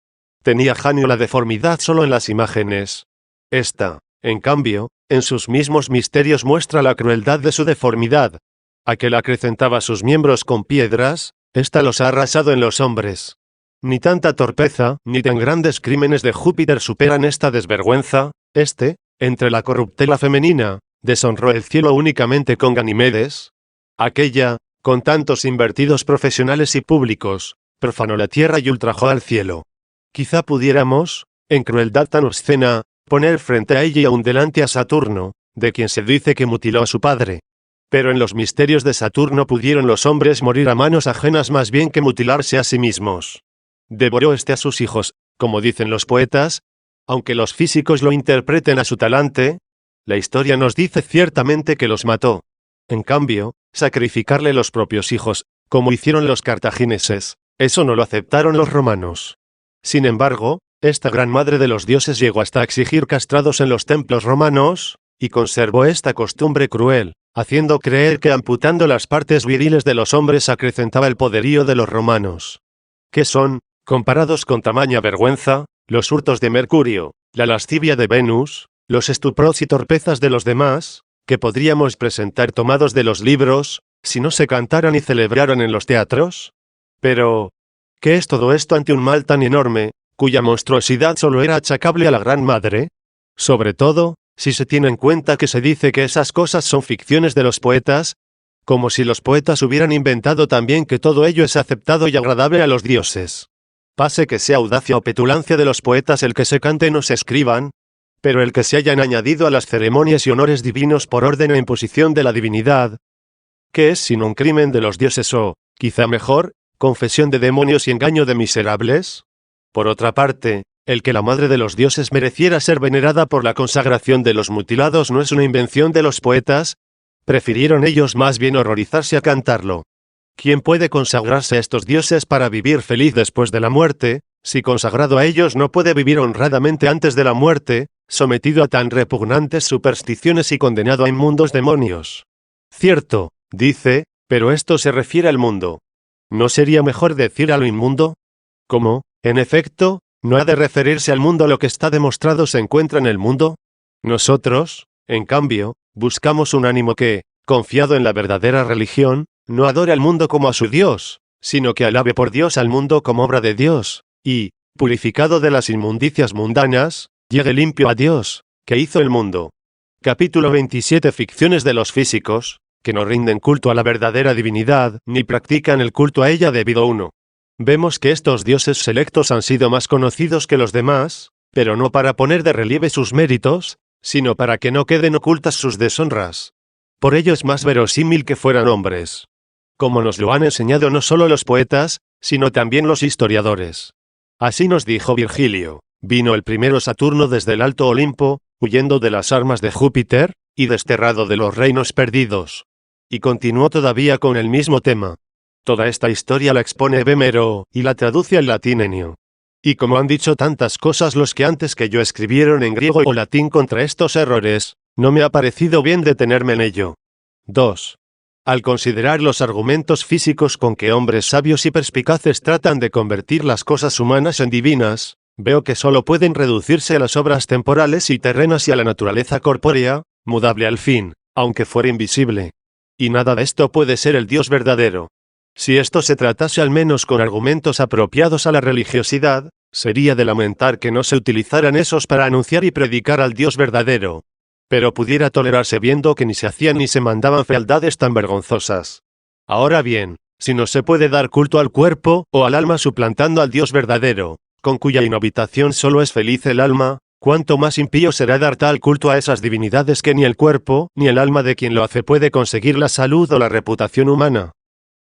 [SPEAKER 1] Tenía Janio la deformidad solo en las imágenes. Esta, en cambio, en sus mismos misterios muestra la crueldad de su deformidad. Aquel acrecentaba sus miembros con piedras, ésta los ha arrasado en los hombres. Ni tanta torpeza, ni tan grandes crímenes de Júpiter superan esta desvergüenza. Entre la corruptela femenina, deshonró el cielo únicamente con Ganimedes. Aquella, con tantos invertidos profesionales y públicos, profanó la tierra y ultrajó al cielo. Quizá pudiéramos, en crueldad tan obscena, poner frente a ella y aún delante a Saturno, de quien se dice que mutiló a su padre. Pero en los misterios de Saturno pudieron los hombres morir a manos ajenas más bien que mutilarse a sí mismos. Devoró a sus hijos, como dicen los poetas, aunque los físicos lo interpreten a su talante. La historia nos dice ciertamente que los mató. En cambio, sacrificarle los propios hijos, como hicieron los cartagineses, eso no lo aceptaron los romanos. Sin embargo, esta gran madre de los dioses llegó hasta exigir castrados en los templos romanos, y conservó esta costumbre cruel, haciendo creer que amputando las partes viriles de los hombres acrecentaba el poderío de los romanos. ¿Qué son, comparados con tamaña vergüenza, los hurtos de Mercurio, la lascivia de Venus, los estupros y torpezas de los demás, que podríamos presentar tomados de los libros, si no se cantaran y celebraran en los teatros? Pero, ¿qué es todo esto ante un mal tan enorme, cuya monstruosidad solo era achacable a la Gran Madre? Sobre todo, si se tiene en cuenta que se dice que esas cosas son ficciones de los poetas, como si los poetas hubieran inventado también que todo ello es aceptado y agradable a los dioses. Pase que sea audacia o petulancia de los poetas el que se canten o se escriban, pero el que se hayan añadido a las ceremonias y honores divinos por orden e imposición de la divinidad, ¿qué es sino un crimen de los dioses o, quizá mejor, confesión de demonios y engaño de miserables? Por otra parte, el que la madre de los dioses mereciera ser venerada por la consagración de los mutilados no es una invención de los poetas, prefirieron ellos más bien horrorizarse a cantarlo. ¿Quién puede consagrarse a estos dioses para vivir feliz después de la muerte, si consagrado a ellos no puede vivir honradamente antes de la muerte, sometido a tan repugnantes supersticiones y condenado a inmundos demonios? Cierto, dice, pero esto se refiere al mundo. ¿No sería mejor decir a lo inmundo? ¿Cómo, en efecto, no ha de referirse al mundo lo que está demostrado se encuentra en el mundo? Nosotros, en cambio, buscamos un ánimo que, confiado en la verdadera religión, no adore al mundo como a su Dios, sino que alabe por Dios al mundo como obra de Dios, y, purificado de las inmundicias mundanas, llegue limpio a Dios, que hizo el mundo. Capítulo 27. Ficciones de los físicos, que no rinden culto a la verdadera divinidad, ni practican el culto a ella debido. 1. Vemos que estos dioses selectos han sido más conocidos que los demás, pero no para poner de relieve sus méritos, sino para que no queden ocultas sus deshonras. Por ello es más verosímil que fueran hombres. Como nos lo han enseñado no solo los poetas, sino también los historiadores. Así nos dijo Virgilio: vino el primero Saturno desde el alto Olimpo, huyendo de las armas de Júpiter, y desterrado de los reinos perdidos. Y continuó todavía con el mismo tema. Toda esta historia la expone Bemero, y la traduce al latín Ennio. Y como han dicho tantas cosas los que antes que yo escribieron en griego o latín contra estos errores, no me ha parecido bien detenerme en ello. 2. Al considerar los argumentos físicos con que hombres sabios y perspicaces tratan de convertir las cosas humanas en divinas, veo que solo pueden reducirse a las obras temporales y terrenas y a la naturaleza corpórea, mudable al fin, aunque fuera invisible. Y nada de esto puede ser el Dios verdadero. Si esto se tratase al menos con argumentos apropiados a la religiosidad, sería de lamentar que no se utilizaran esos para anunciar y predicar al Dios verdadero. Pero pudiera tolerarse viendo que ni se hacían ni se mandaban fealdades tan vergonzosas. Ahora bien, si no se puede dar culto al cuerpo o al alma suplantando al Dios verdadero, con cuya inhabitación solo es feliz el alma, cuánto más impío será dar tal culto a esas divinidades que ni el cuerpo ni el alma de quien lo hace puede conseguir la salud o la reputación humana.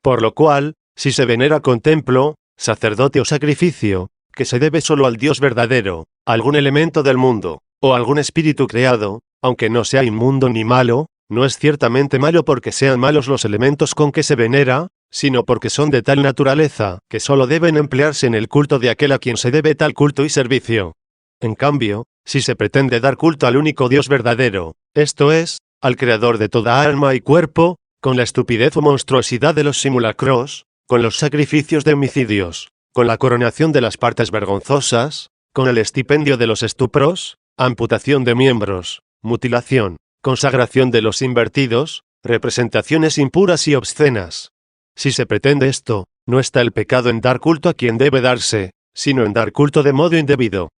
[SPEAKER 1] Por lo cual, si se venera con templo, sacerdote o sacrificio, que se debe solo al Dios verdadero, algún elemento del mundo, o algún espíritu creado, aunque no sea inmundo ni malo, no es ciertamente malo porque sean malos los elementos con que se venera, sino porque son de tal naturaleza, que solo deben emplearse en el culto de aquel a quien se debe tal culto y servicio. En cambio, si se pretende dar culto al único Dios verdadero, esto es, al Creador de toda alma y cuerpo, con la estupidez o monstruosidad de los simulacros, con los sacrificios de homicidios, con la coronación de las partes vergonzosas, con el estipendio de los estupros, amputación de miembros, mutilación, consagración de los invertidos, representaciones impuras y obscenas. Si se pretende esto, no está el pecado en dar culto a quien debe darse, sino en dar culto de modo indebido.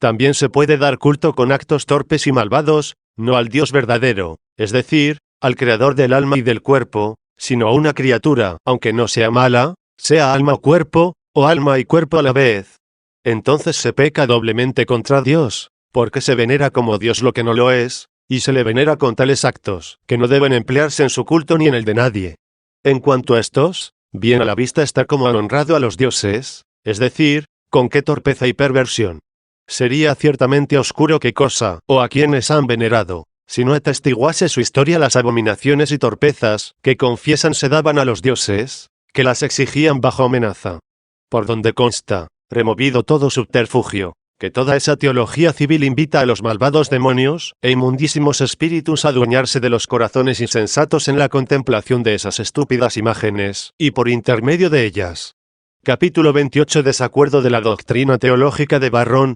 [SPEAKER 1] También se puede dar culto con actos torpes y malvados, no al Dios verdadero, es decir, al Creador del alma y del cuerpo, sino a una criatura, aunque no sea mala, sea alma o alma y cuerpo a la vez. Entonces se peca doblemente contra Dios, porque se venera como Dios lo que no lo es, y se le venera con tales actos, que no deben emplearse en su culto ni en el de nadie. En cuanto a estos, bien a la vista está como han honrado a los dioses, es decir, con qué torpeza y perversión. Sería ciertamente oscuro qué cosa, o a quienes han venerado, Si no atestiguase su historia las abominaciones y torpezas que confiesan se daban a los dioses, que las exigían bajo amenaza. Por donde consta, removido todo subterfugio, que toda esa teología civil invita a los malvados demonios e inmundísimos espíritus a adueñarse de los corazones insensatos en la contemplación de esas estúpidas imágenes, y por intermedio de ellas. Capítulo 28. Desacuerdo de la doctrina teológica de Varrón.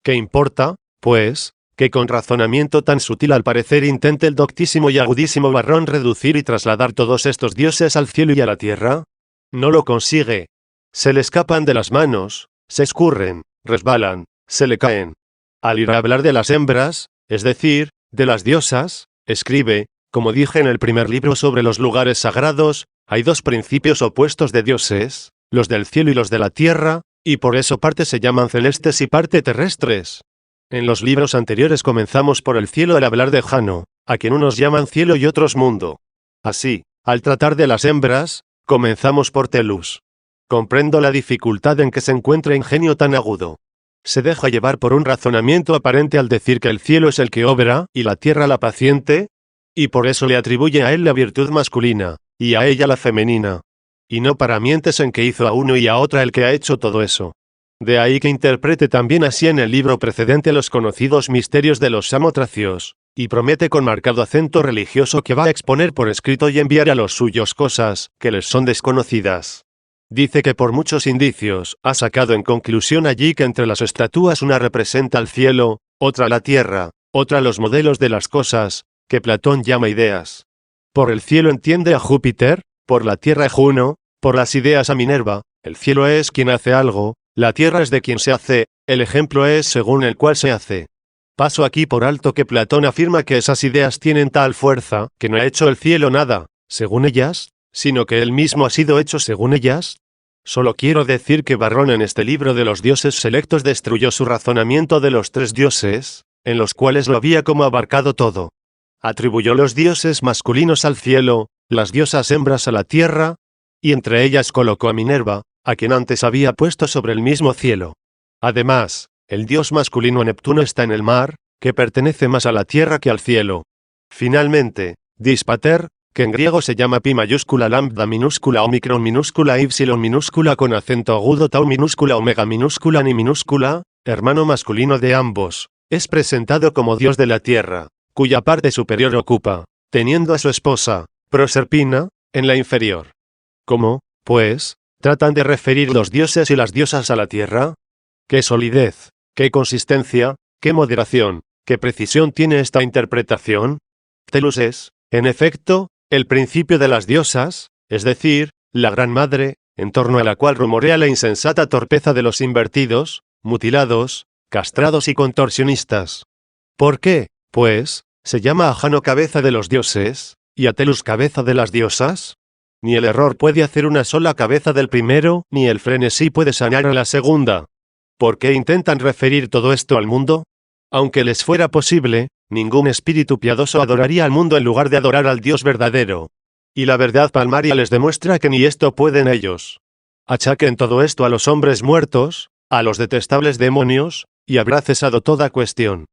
[SPEAKER 1] ¿Qué importa, pues, que con razonamiento tan sutil al parecer intente el doctísimo y agudísimo Varrón reducir y trasladar todos estos dioses al cielo y a la tierra? No lo consigue. Se le escapan de las manos, se escurren, resbalan, se le caen. Al ir a hablar de las hembras, es decir, de las diosas, escribe, como dije en el primer libro sobre los lugares sagrados, hay dos principios opuestos de dioses, los del cielo y los de la tierra, y por eso parte se llaman celestes y parte terrestres. En los libros anteriores comenzamos por el cielo al hablar de Jano, a quien unos llaman cielo y otros mundo. Así, al tratar de las hembras, comenzamos por Telus. Comprendo la dificultad en que se encuentra ingenio tan agudo. Se deja llevar por un razonamiento aparente al decir que el cielo es el que obra y la tierra la paciente, y por eso le atribuye a él la virtud masculina, y a ella la femenina. Y no paramientes en que hizo a uno y a otra el que ha hecho todo eso. De ahí que interprete también así en el libro precedente los conocidos misterios de los samotracios, y promete con marcado acento religioso que va a exponer por escrito y enviar a los suyos cosas que les son desconocidas. Dice que por muchos indicios ha sacado en conclusión allí que entre las estatuas una representa al cielo, otra la tierra, otra los modelos de las cosas, que Platón llama ideas. Por el cielo entiende a Júpiter, por la tierra a Juno, por las ideas a Minerva, el cielo es quien hace algo, la tierra es de quien se hace, el ejemplo es según el cual se hace. Paso aquí por alto que Platón afirma que esas ideas tienen tal fuerza, que no ha hecho el cielo nada, según ellas, sino que él mismo ha sido hecho según ellas. Solo quiero decir que Varrón en este libro de los dioses selectos destruyó su razonamiento de los tres dioses, en los cuales lo había como abarcado todo. Atribuyó los dioses masculinos al cielo, las diosas hembras a la tierra, y entre ellas colocó a Minerva, a quien antes había puesto sobre el mismo cielo. Además, el dios masculino Neptuno está en el mar, que pertenece más a la tierra que al cielo. Finalmente, Dispater, que en griego se llama pi mayúscula lambda minúscula omicron minúscula ipsilon minúscula con acento agudo tau minúscula omega minúscula ni minúscula, hermano masculino de ambos, es presentado como dios de la tierra, cuya parte superior ocupa, teniendo a su esposa, Proserpina, en la inferior. ¿Cómo, pues, tratan de referir los dioses y las diosas a la tierra? ¿Qué solidez, qué consistencia, qué moderación, qué precisión tiene esta interpretación? Telus es, en efecto, el principio de las diosas, es decir, la gran madre, en torno a la cual rumorea la insensata torpeza de los invertidos, mutilados, castrados y contorsionistas. ¿Por qué, pues, se llama a Jano cabeza de los dioses, y a Telus cabeza de las diosas? Ni el error puede hacer una sola cabeza del primero, ni el frenesí puede sanar a la segunda. ¿Por qué intentan referir todo esto al mundo? Aunque les fuera posible, ningún espíritu piadoso adoraría al mundo en lugar de adorar al Dios verdadero. Y la verdad palmaria les demuestra que ni esto pueden ellos. Achaquen todo esto a los hombres muertos, a los detestables demonios, y habrá cesado toda cuestión.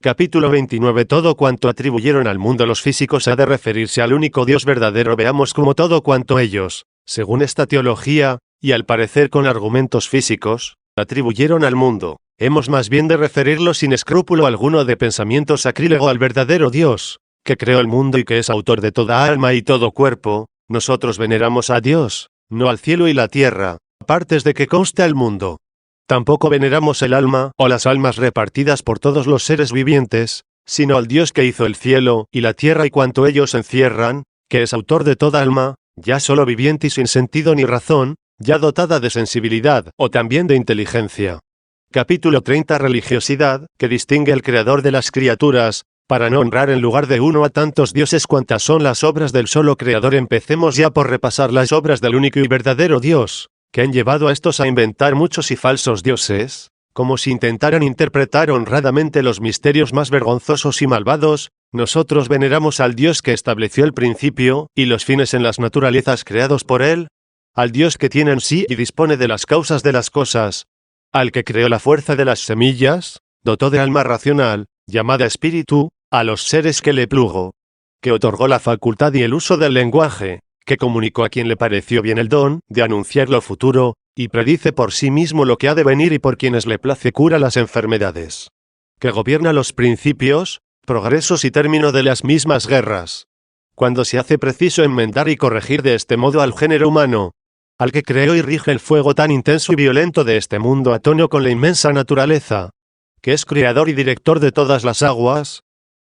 [SPEAKER 1] Capítulo 29. Todo cuanto atribuyeron al mundo los físicos ha de referirse al único Dios verdadero. Veamos cómo todo cuanto ellos, según esta teología, y al parecer con argumentos físicos, atribuyeron al mundo, hemos más bien de referirlo sin escrúpulo alguno de pensamiento sacrílego al verdadero Dios, que creó el mundo y que es autor de toda alma y todo cuerpo. Nosotros veneramos a Dios, no al cielo y la tierra, partes de que consta el mundo. Tampoco veneramos el alma o las almas repartidas por todos los seres vivientes, sino al Dios que hizo el cielo y la tierra y cuanto ellos encierran, que es autor de toda alma, ya solo viviente y sin sentido ni razón, ya dotada de sensibilidad o también de inteligencia. Capítulo 30. Religiosidad, que distingue al creador de las criaturas, para no honrar en lugar de uno a tantos dioses cuantas son las obras del solo creador. Empecemos ya por repasar las obras del único y verdadero Dios, que han llevado a estos a inventar muchos y falsos dioses, como si intentaran interpretar honradamente los misterios más vergonzosos y malvados. Nosotros veneramos al Dios que estableció el principio y los fines en las naturalezas creados por él, al Dios que tiene en sí y dispone de las causas de las cosas, al que creó la fuerza de las semillas, dotó de alma racional, llamada espíritu, a los seres que le plugo, que otorgó la facultad y el uso del lenguaje, que comunicó a quien le pareció bien el don de anunciar lo futuro, y predice por sí mismo lo que ha de venir y por quienes le place cura las enfermedades, que gobierna los principios, progresos y término de las mismas guerras, cuando se hace preciso enmendar y corregir de este modo al género humano, al que creó y rige el fuego tan intenso y violento de este mundo a tono con la inmensa naturaleza, que es creador y director de todas las aguas,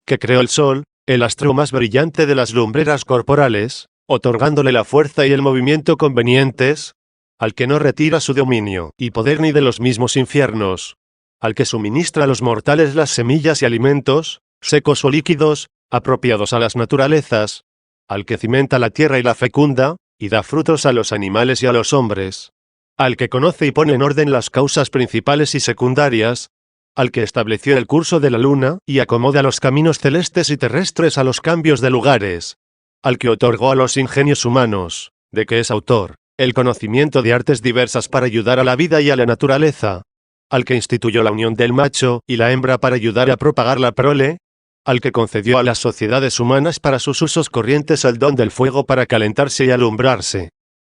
[SPEAKER 1] que creó el sol, el astro más brillante de las lumbreras corporales, otorgándole la fuerza y el movimiento convenientes, al que no retira su dominio y poder ni de los mismos infiernos, al que suministra a los mortales las semillas y alimentos, secos o líquidos, apropiados a las naturalezas, al que cimenta la tierra y la fecunda, y da frutos a los animales y a los hombres, al que conoce y pone en orden las causas principales y secundarias, al que estableció el curso de la luna y acomoda los caminos celestes y terrestres a los cambios de lugares, al que otorgó a los ingenios humanos, de que es autor, el conocimiento de artes diversas para ayudar a la vida y a la naturaleza, al que instituyó la unión del macho y la hembra para ayudar a propagar la prole, al que concedió a las sociedades humanas para sus usos corrientes el don del fuego para calentarse y alumbrarse.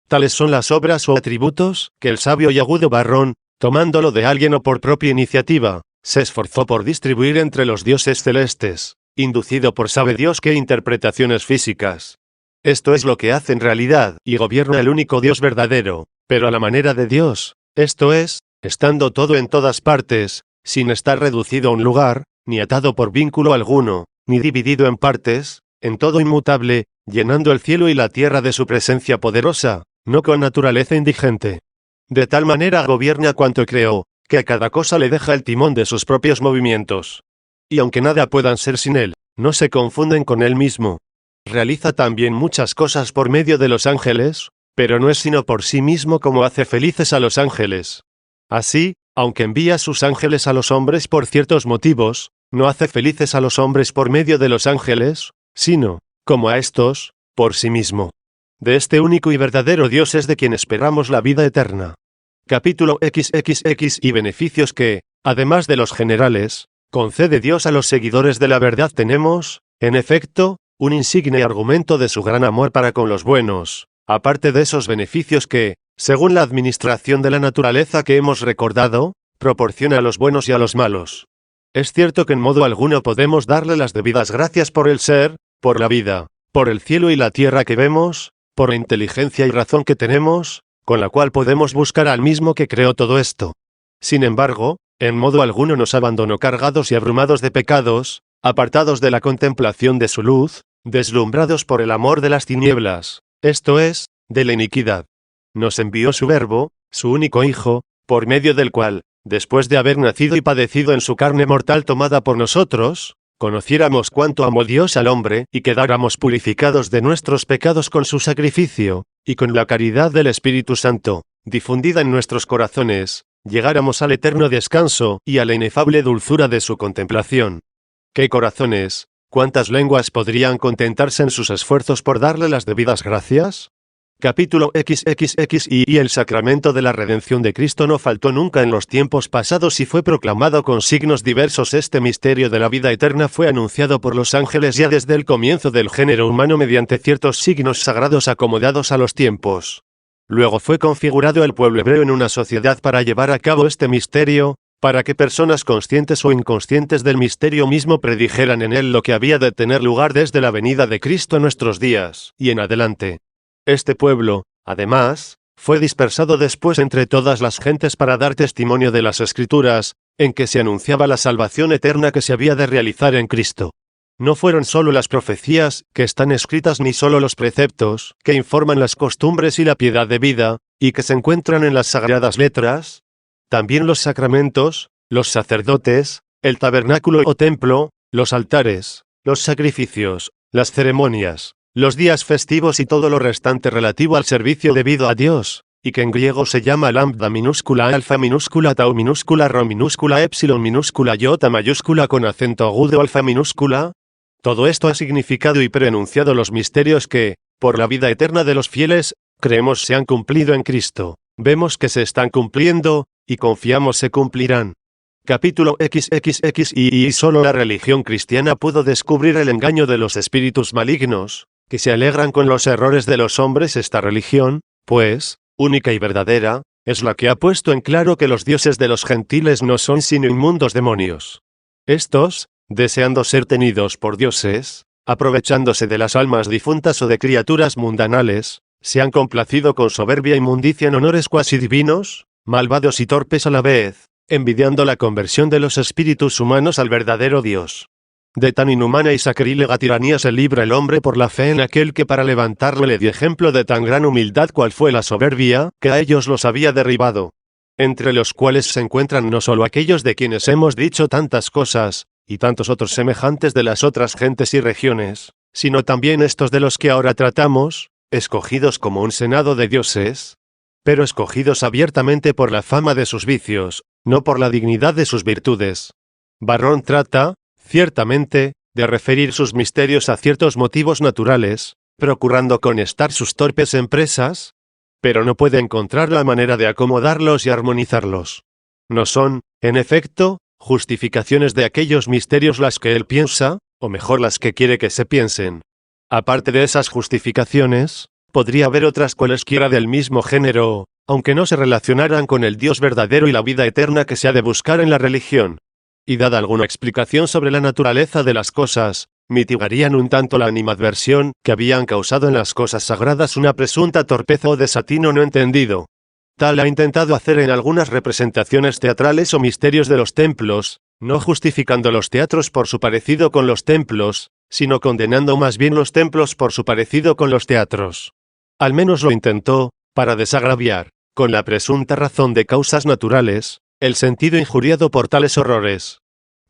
[SPEAKER 1] Tales son las obras o atributos que el sabio y agudo Varrón, tomándolo de alguien o por propia iniciativa, se esforzó por distribuir entre los dioses celestes, inducido por sabe Dios qué interpretaciones físicas. Esto es lo que hace en realidad y gobierna el único Dios verdadero, pero a la manera de Dios, esto es, estando todo en todas partes, sin estar reducido a un lugar, ni atado por vínculo alguno, ni dividido en partes, en todo inmutable, llenando el cielo y la tierra de su presencia poderosa, no con naturaleza indigente. De tal manera gobierna cuanto creó, que a cada cosa le deja el timón de sus propios movimientos. Y aunque nada puedan ser sin él, no se confunden con él mismo. Realiza también muchas cosas por medio de los ángeles, pero no es sino por sí mismo como hace felices a los ángeles. Así, aunque envía sus ángeles a los hombres por ciertos motivos, no hace felices a los hombres por medio de los ángeles, sino, como a estos, por sí mismo. De este único y verdadero Dios es de quien esperamos la vida eterna. Capítulo XXX y beneficios que, además de los generales, concede Dios a los seguidores de la verdad tenemos, en efecto, un insigne argumento de su gran amor para con los buenos, aparte de esos beneficios que, según la administración de la naturaleza que hemos recordado, proporciona a los buenos y a los malos. Es cierto que en modo alguno podemos darle las debidas gracias por el ser, por la vida, por el cielo y la tierra que vemos, por la inteligencia y razón que tenemos, con la cual podemos buscar al mismo que creó todo esto. Sin embargo, en modo alguno nos abandonó cargados y abrumados de pecados, apartados de la contemplación de su luz, deslumbrados por el amor de las tinieblas, esto es, de la iniquidad. Nos envió su Verbo, su único Hijo, por medio del cual, después de haber nacido y padecido en su carne mortal tomada por nosotros, conociéramos cuánto amó Dios al hombre y quedáramos purificados de nuestros pecados con su sacrificio, y con la caridad del Espíritu Santo, difundida en nuestros corazones, llegáramos al eterno descanso y a la inefable dulzura de su contemplación. ¿Qué corazones, cuántas lenguas podrían contentarse en sus esfuerzos por darle las debidas gracias? Capítulo XXX y el sacramento de la redención de Cristo no faltó nunca en los tiempos pasados y fue proclamado con signos diversos. Este misterio de la vida eterna fue anunciado por los ángeles ya desde el comienzo del género humano mediante ciertos signos sagrados acomodados a los tiempos. Luego fue configurado el pueblo hebreo en una sociedad para llevar a cabo este misterio, para que personas conscientes o inconscientes del misterio mismo predijeran en él lo que había de tener lugar desde la venida de Cristo a nuestros días y en adelante. Este pueblo, además, fue dispersado después entre todas las gentes para dar testimonio de las Escrituras, en que se anunciaba la salvación eterna que se había de realizar en Cristo. No fueron solo las profecías que están escritas ni solo los preceptos que informan las costumbres y la piedad de vida, y que se encuentran en las sagradas letras, también los sacramentos, los sacerdotes, el tabernáculo o templo, los altares, los sacrificios, las ceremonias, los días festivos y todo lo restante relativo al servicio debido a Dios, y que en griego se llama lambda minúscula alfa minúscula tau minúscula rho minúscula epsilon minúscula iota mayúscula con acento agudo alfa minúscula. Todo esto ha significado y preanunciado los misterios que, por la vida eterna de los fieles, creemos se han cumplido en Cristo, vemos que se están cumpliendo, y confiamos se cumplirán. Capítulo XXX y solo la religión cristiana pudo descubrir el engaño de los espíritus malignos, que se alegran con los errores de los hombres. Esta religión, pues, única y verdadera, es la que ha puesto en claro que los dioses de los gentiles no son sino inmundos demonios. Estos, deseando ser tenidos por dioses, aprovechándose de las almas difuntas o de criaturas mundanales, se han complacido con soberbia inmundicia en honores cuasi divinos, malvados y torpes a la vez, envidiando la conversión de los espíritus humanos al verdadero Dios. De tan inhumana y sacrílega tiranía se libra el hombre por la fe en aquel que para levantarlo le dio ejemplo de tan gran humildad cual fue la soberbia, que a ellos los había derribado. Entre los cuales se encuentran no solo aquellos de quienes hemos dicho tantas cosas, y tantos otros semejantes de las otras gentes y regiones, sino también estos de los que ahora tratamos, escogidos como un senado de dioses, pero escogidos abiertamente por la fama de sus vicios, no por la dignidad de sus virtudes. Varrón trata, ciertamente, de referir sus misterios a ciertos motivos naturales, procurando conectar sus torpes empresas, pero no puede encontrar la manera de acomodarlos y armonizarlos. No son, en efecto, justificaciones de aquellos misterios las que él piensa, o mejor las que quiere que se piensen. Aparte de esas justificaciones, podría haber otras cualesquiera del mismo género, aunque no se relacionaran con el Dios verdadero y la vida eterna que se ha de buscar en la religión. Y dada alguna explicación sobre la naturaleza de las cosas, mitigarían un tanto la animadversión que habían causado en las cosas sagradas una presunta torpeza o desatino no entendido. Tal ha intentado hacer en algunas representaciones teatrales o misterios de los templos, no justificando los teatros por su parecido con los templos, sino condenando más bien los templos por su parecido con los teatros. Al menos lo intentó, para desagraviar, con la presunta razón de causas naturales, el sentido injuriado por tales horrores.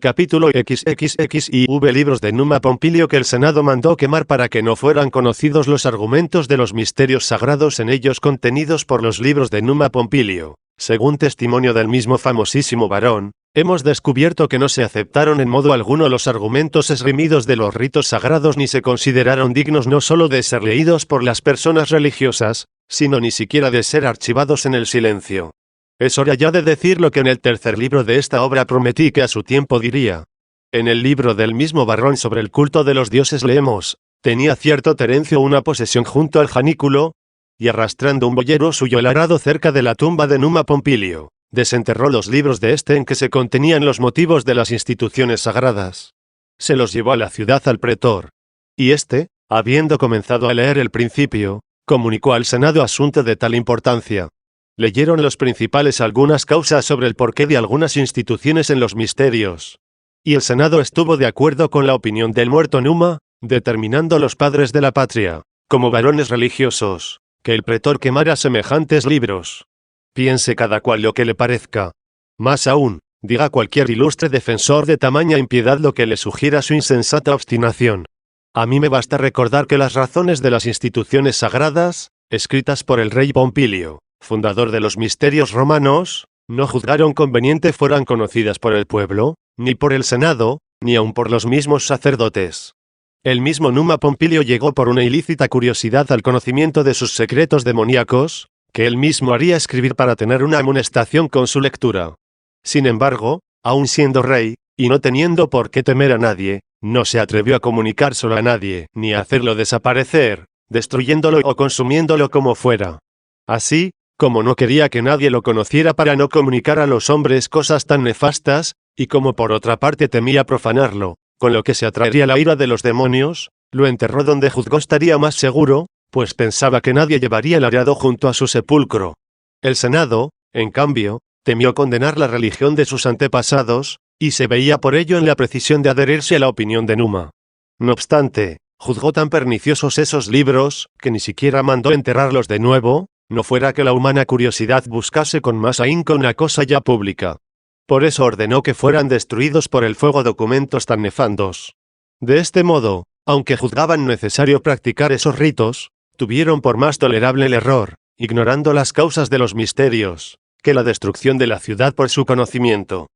[SPEAKER 1] Capítulo XXX y V libros de Numa Pompilio que el Senado mandó quemar para que no fueran conocidos los argumentos de los misterios sagrados en ellos contenidos por los libros de Numa Pompilio. Según testimonio del mismo famosísimo varón, hemos descubierto que no se aceptaron en modo alguno los argumentos esgrimidos de los ritos sagrados ni se consideraron dignos no solo de ser leídos por las personas religiosas, sino ni siquiera de ser archivados en el silencio. Es hora ya de decir lo que en el tercer libro de esta obra prometí que a su tiempo diría. En el libro del mismo varón sobre el culto de los dioses leemos, tenía cierto Terencio una posesión junto al janículo, y arrastrando un boyero suyo el arado cerca de la tumba de Numa Pompilio, desenterró los libros de este en que se contenían los motivos de las instituciones sagradas. Se los llevó a la ciudad al pretor. Y este, habiendo comenzado a leer el principio, comunicó al Senado asunto de tal importancia. Leyeron los principales algunas causas sobre el porqué de algunas instituciones en los misterios. Y el Senado estuvo de acuerdo con la opinión del muerto Numa, determinando los padres de la patria, como varones religiosos, que el pretor quemara semejantes libros. Piense cada cual lo que le parezca. Más aún, diga cualquier ilustre defensor de tamaña impiedad lo que le sugiera su insensata obstinación. A mí me basta recordar que las razones de las instituciones sagradas, escritas por el rey Pompilio, fundador de los misterios romanos, no juzgaron conveniente fueran conocidas por el pueblo, ni por el Senado, ni aun por los mismos sacerdotes. El mismo Numa Pompilio llegó por una ilícita curiosidad al conocimiento de sus secretos demoníacos, que él mismo haría escribir para tener una amonestación con su lectura. Sin embargo, aun siendo rey, y no teniendo por qué temer a nadie, no se atrevió a comunicárselo a nadie, ni a hacerlo desaparecer, destruyéndolo o consumiéndolo como fuera. Así, como no quería que nadie lo conociera para no comunicar a los hombres cosas tan nefastas, y como por otra parte temía profanarlo, con lo que se atraería la ira de los demonios, lo enterró donde juzgó estaría más seguro, pues pensaba que nadie llevaría el arado junto a su sepulcro. El Senado, en cambio, temió condenar la religión de sus antepasados, y se veía por ello en la precisión de adherirse a la opinión de Numa. No obstante, juzgó tan perniciosos esos libros, que ni siquiera mandó enterrarlos de nuevo, no fuera que la humana curiosidad buscase con más ahínco una cosa ya pública. Por eso ordenó que fueran destruidos por el fuego documentos tan nefandos. De este modo, aunque juzgaban necesario practicar esos ritos, tuvieron por más tolerable el error, ignorando las causas de los misterios, que la destrucción de la ciudad por su conocimiento.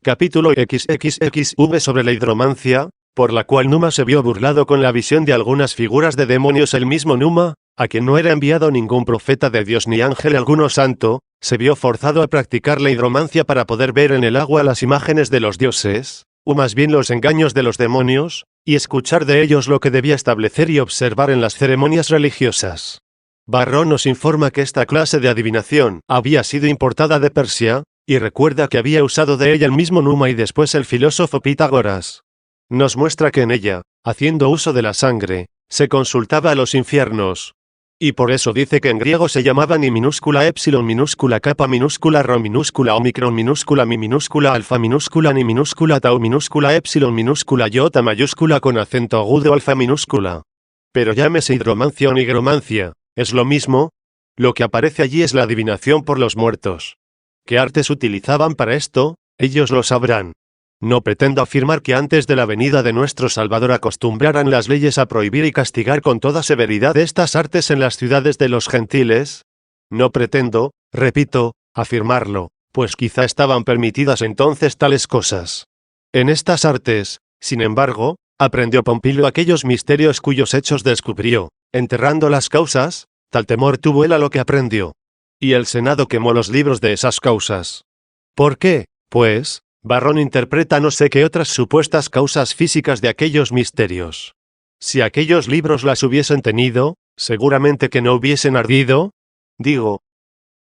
[SPEAKER 1] Capítulo XXXV sobre la hidromancia, por la cual Numa se vio burlado con la visión de algunas figuras de demonios. El mismo Numa, a quien no era enviado ningún profeta de Dios ni ángel alguno santo, se vio forzado a practicar la hidromancia para poder ver en el agua las imágenes de los dioses, o más bien los engaños de los demonios, y escuchar de ellos lo que debía establecer y observar en las ceremonias religiosas. Varrón nos informa que esta clase de adivinación había sido importada de Persia, y recuerda que había usado de ella el mismo Numa y después el filósofo Pitágoras. Nos muestra que en ella, haciendo uso de la sangre, se consultaba a los infiernos. Y por eso dice que en griego se llamaban I minúscula epsilon minúscula kappa minúscula rho minúscula omicron minúscula mi minúscula alfa minúscula ni minúscula tau minúscula epsilon minúscula iota mayúscula con acento agudo alfa minúscula. Pero llámese hidromancia o nigromancia, es lo mismo. Lo que aparece allí es la adivinación por los muertos. ¿Qué artes utilizaban para esto? Ellos lo sabrán. No pretendo afirmar que antes de la venida de nuestro Salvador acostumbraran las leyes a prohibir y castigar con toda severidad estas artes en las ciudades de los gentiles. No pretendo, repito, afirmarlo, pues quizá estaban permitidas entonces tales cosas. En estas artes, sin embargo, aprendió Pompilio aquellos misterios cuyos hechos descubrió, enterrando las causas, tal temor tuvo él a lo que aprendió. Y el Senado quemó los libros de esas causas. ¿Por qué? Pues, Varrón interpreta no sé qué otras supuestas causas físicas de aquellos misterios. Si aquellos libros las hubiesen tenido, seguramente que no hubiesen ardido. Digo,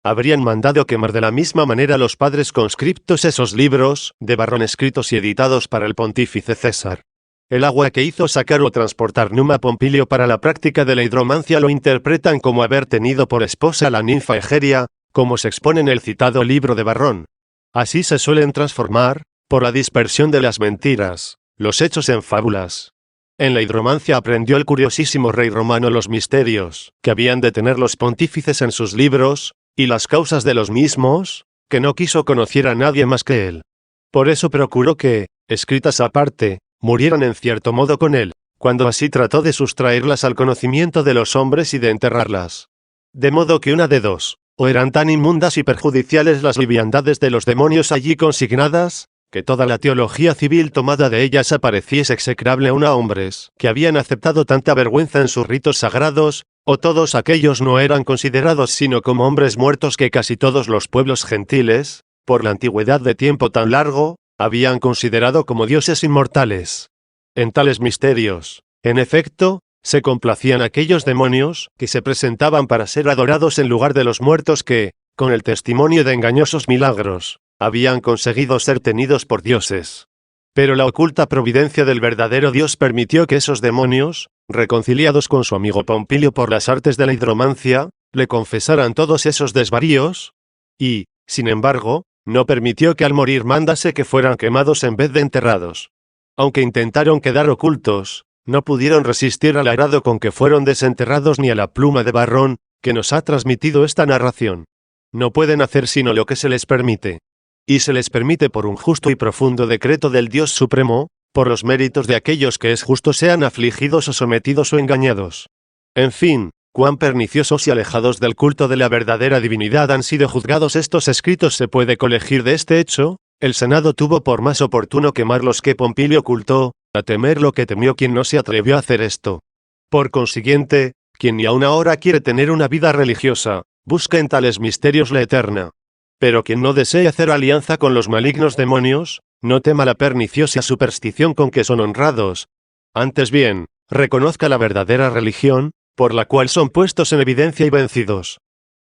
[SPEAKER 1] habrían mandado quemar de la misma manera los padres conscriptos esos libros, de Varrón escritos y editados para el pontífice César. El agua que hizo sacar o transportar Numa Pompilio para la práctica de la hidromancia lo interpretan como haber tenido por esposa a la ninfa Egeria, como se expone en el citado libro de Varrón. Así se suelen transformar, por la dispersión de las mentiras, los hechos en fábulas. En la hidromancia aprendió el curiosísimo rey romano los misterios que habían de tener los pontífices en sus libros, y las causas de los mismos, que no quiso conocer a nadie más que él. Por eso procuró que, escritas aparte, murieran en cierto modo con él, cuando así trató de sustraerlas al conocimiento de los hombres y de enterrarlas. De modo que una de dos, o eran tan inmundas y perjudiciales las liviandades de los demonios allí consignadas, que toda la teología civil tomada de ellas apareciese execrable aún a hombres que habían aceptado tanta vergüenza en sus ritos sagrados, o todos aquellos no eran considerados sino como hombres muertos que casi todos los pueblos gentiles, por la antigüedad de tiempo tan largo, habían considerado como dioses inmortales. En tales misterios, en efecto, se complacían aquellos demonios que se presentaban para ser adorados en lugar de los muertos que, con el testimonio de engañosos milagros, habían conseguido ser tenidos por dioses. Pero la oculta providencia del verdadero Dios permitió que esos demonios, reconciliados con su amigo Pompilio por las artes de la hidromancia, le confesaran todos esos desvaríos, y, sin embargo, no permitió que al morir mandase que fueran quemados en vez de enterrados. Aunque intentaron quedar ocultos, no pudieron resistir al agrado con que fueron desenterrados ni a la pluma de Varrón, que nos ha transmitido esta narración. No pueden hacer sino lo que se les permite. Y se les permite por un justo y profundo decreto del Dios Supremo, por los méritos de aquellos que es justo sean afligidos o sometidos o engañados. En fin, cuán perniciosos y alejados del culto de la verdadera divinidad han sido juzgados estos escritos se puede colegir de este hecho. El Senado tuvo por más oportuno quemar los que Pompilio ocultó, a temer lo que temió quien no se atrevió a hacer esto. Por consiguiente, quien ni aun ahora quiere tener una vida religiosa, busca en tales misterios la eterna. Pero quien no desee hacer alianza con los malignos demonios, no tema la perniciosa superstición con que son honrados. Antes bien, reconozca la verdadera religión, por la cual son puestos en evidencia y vencidos.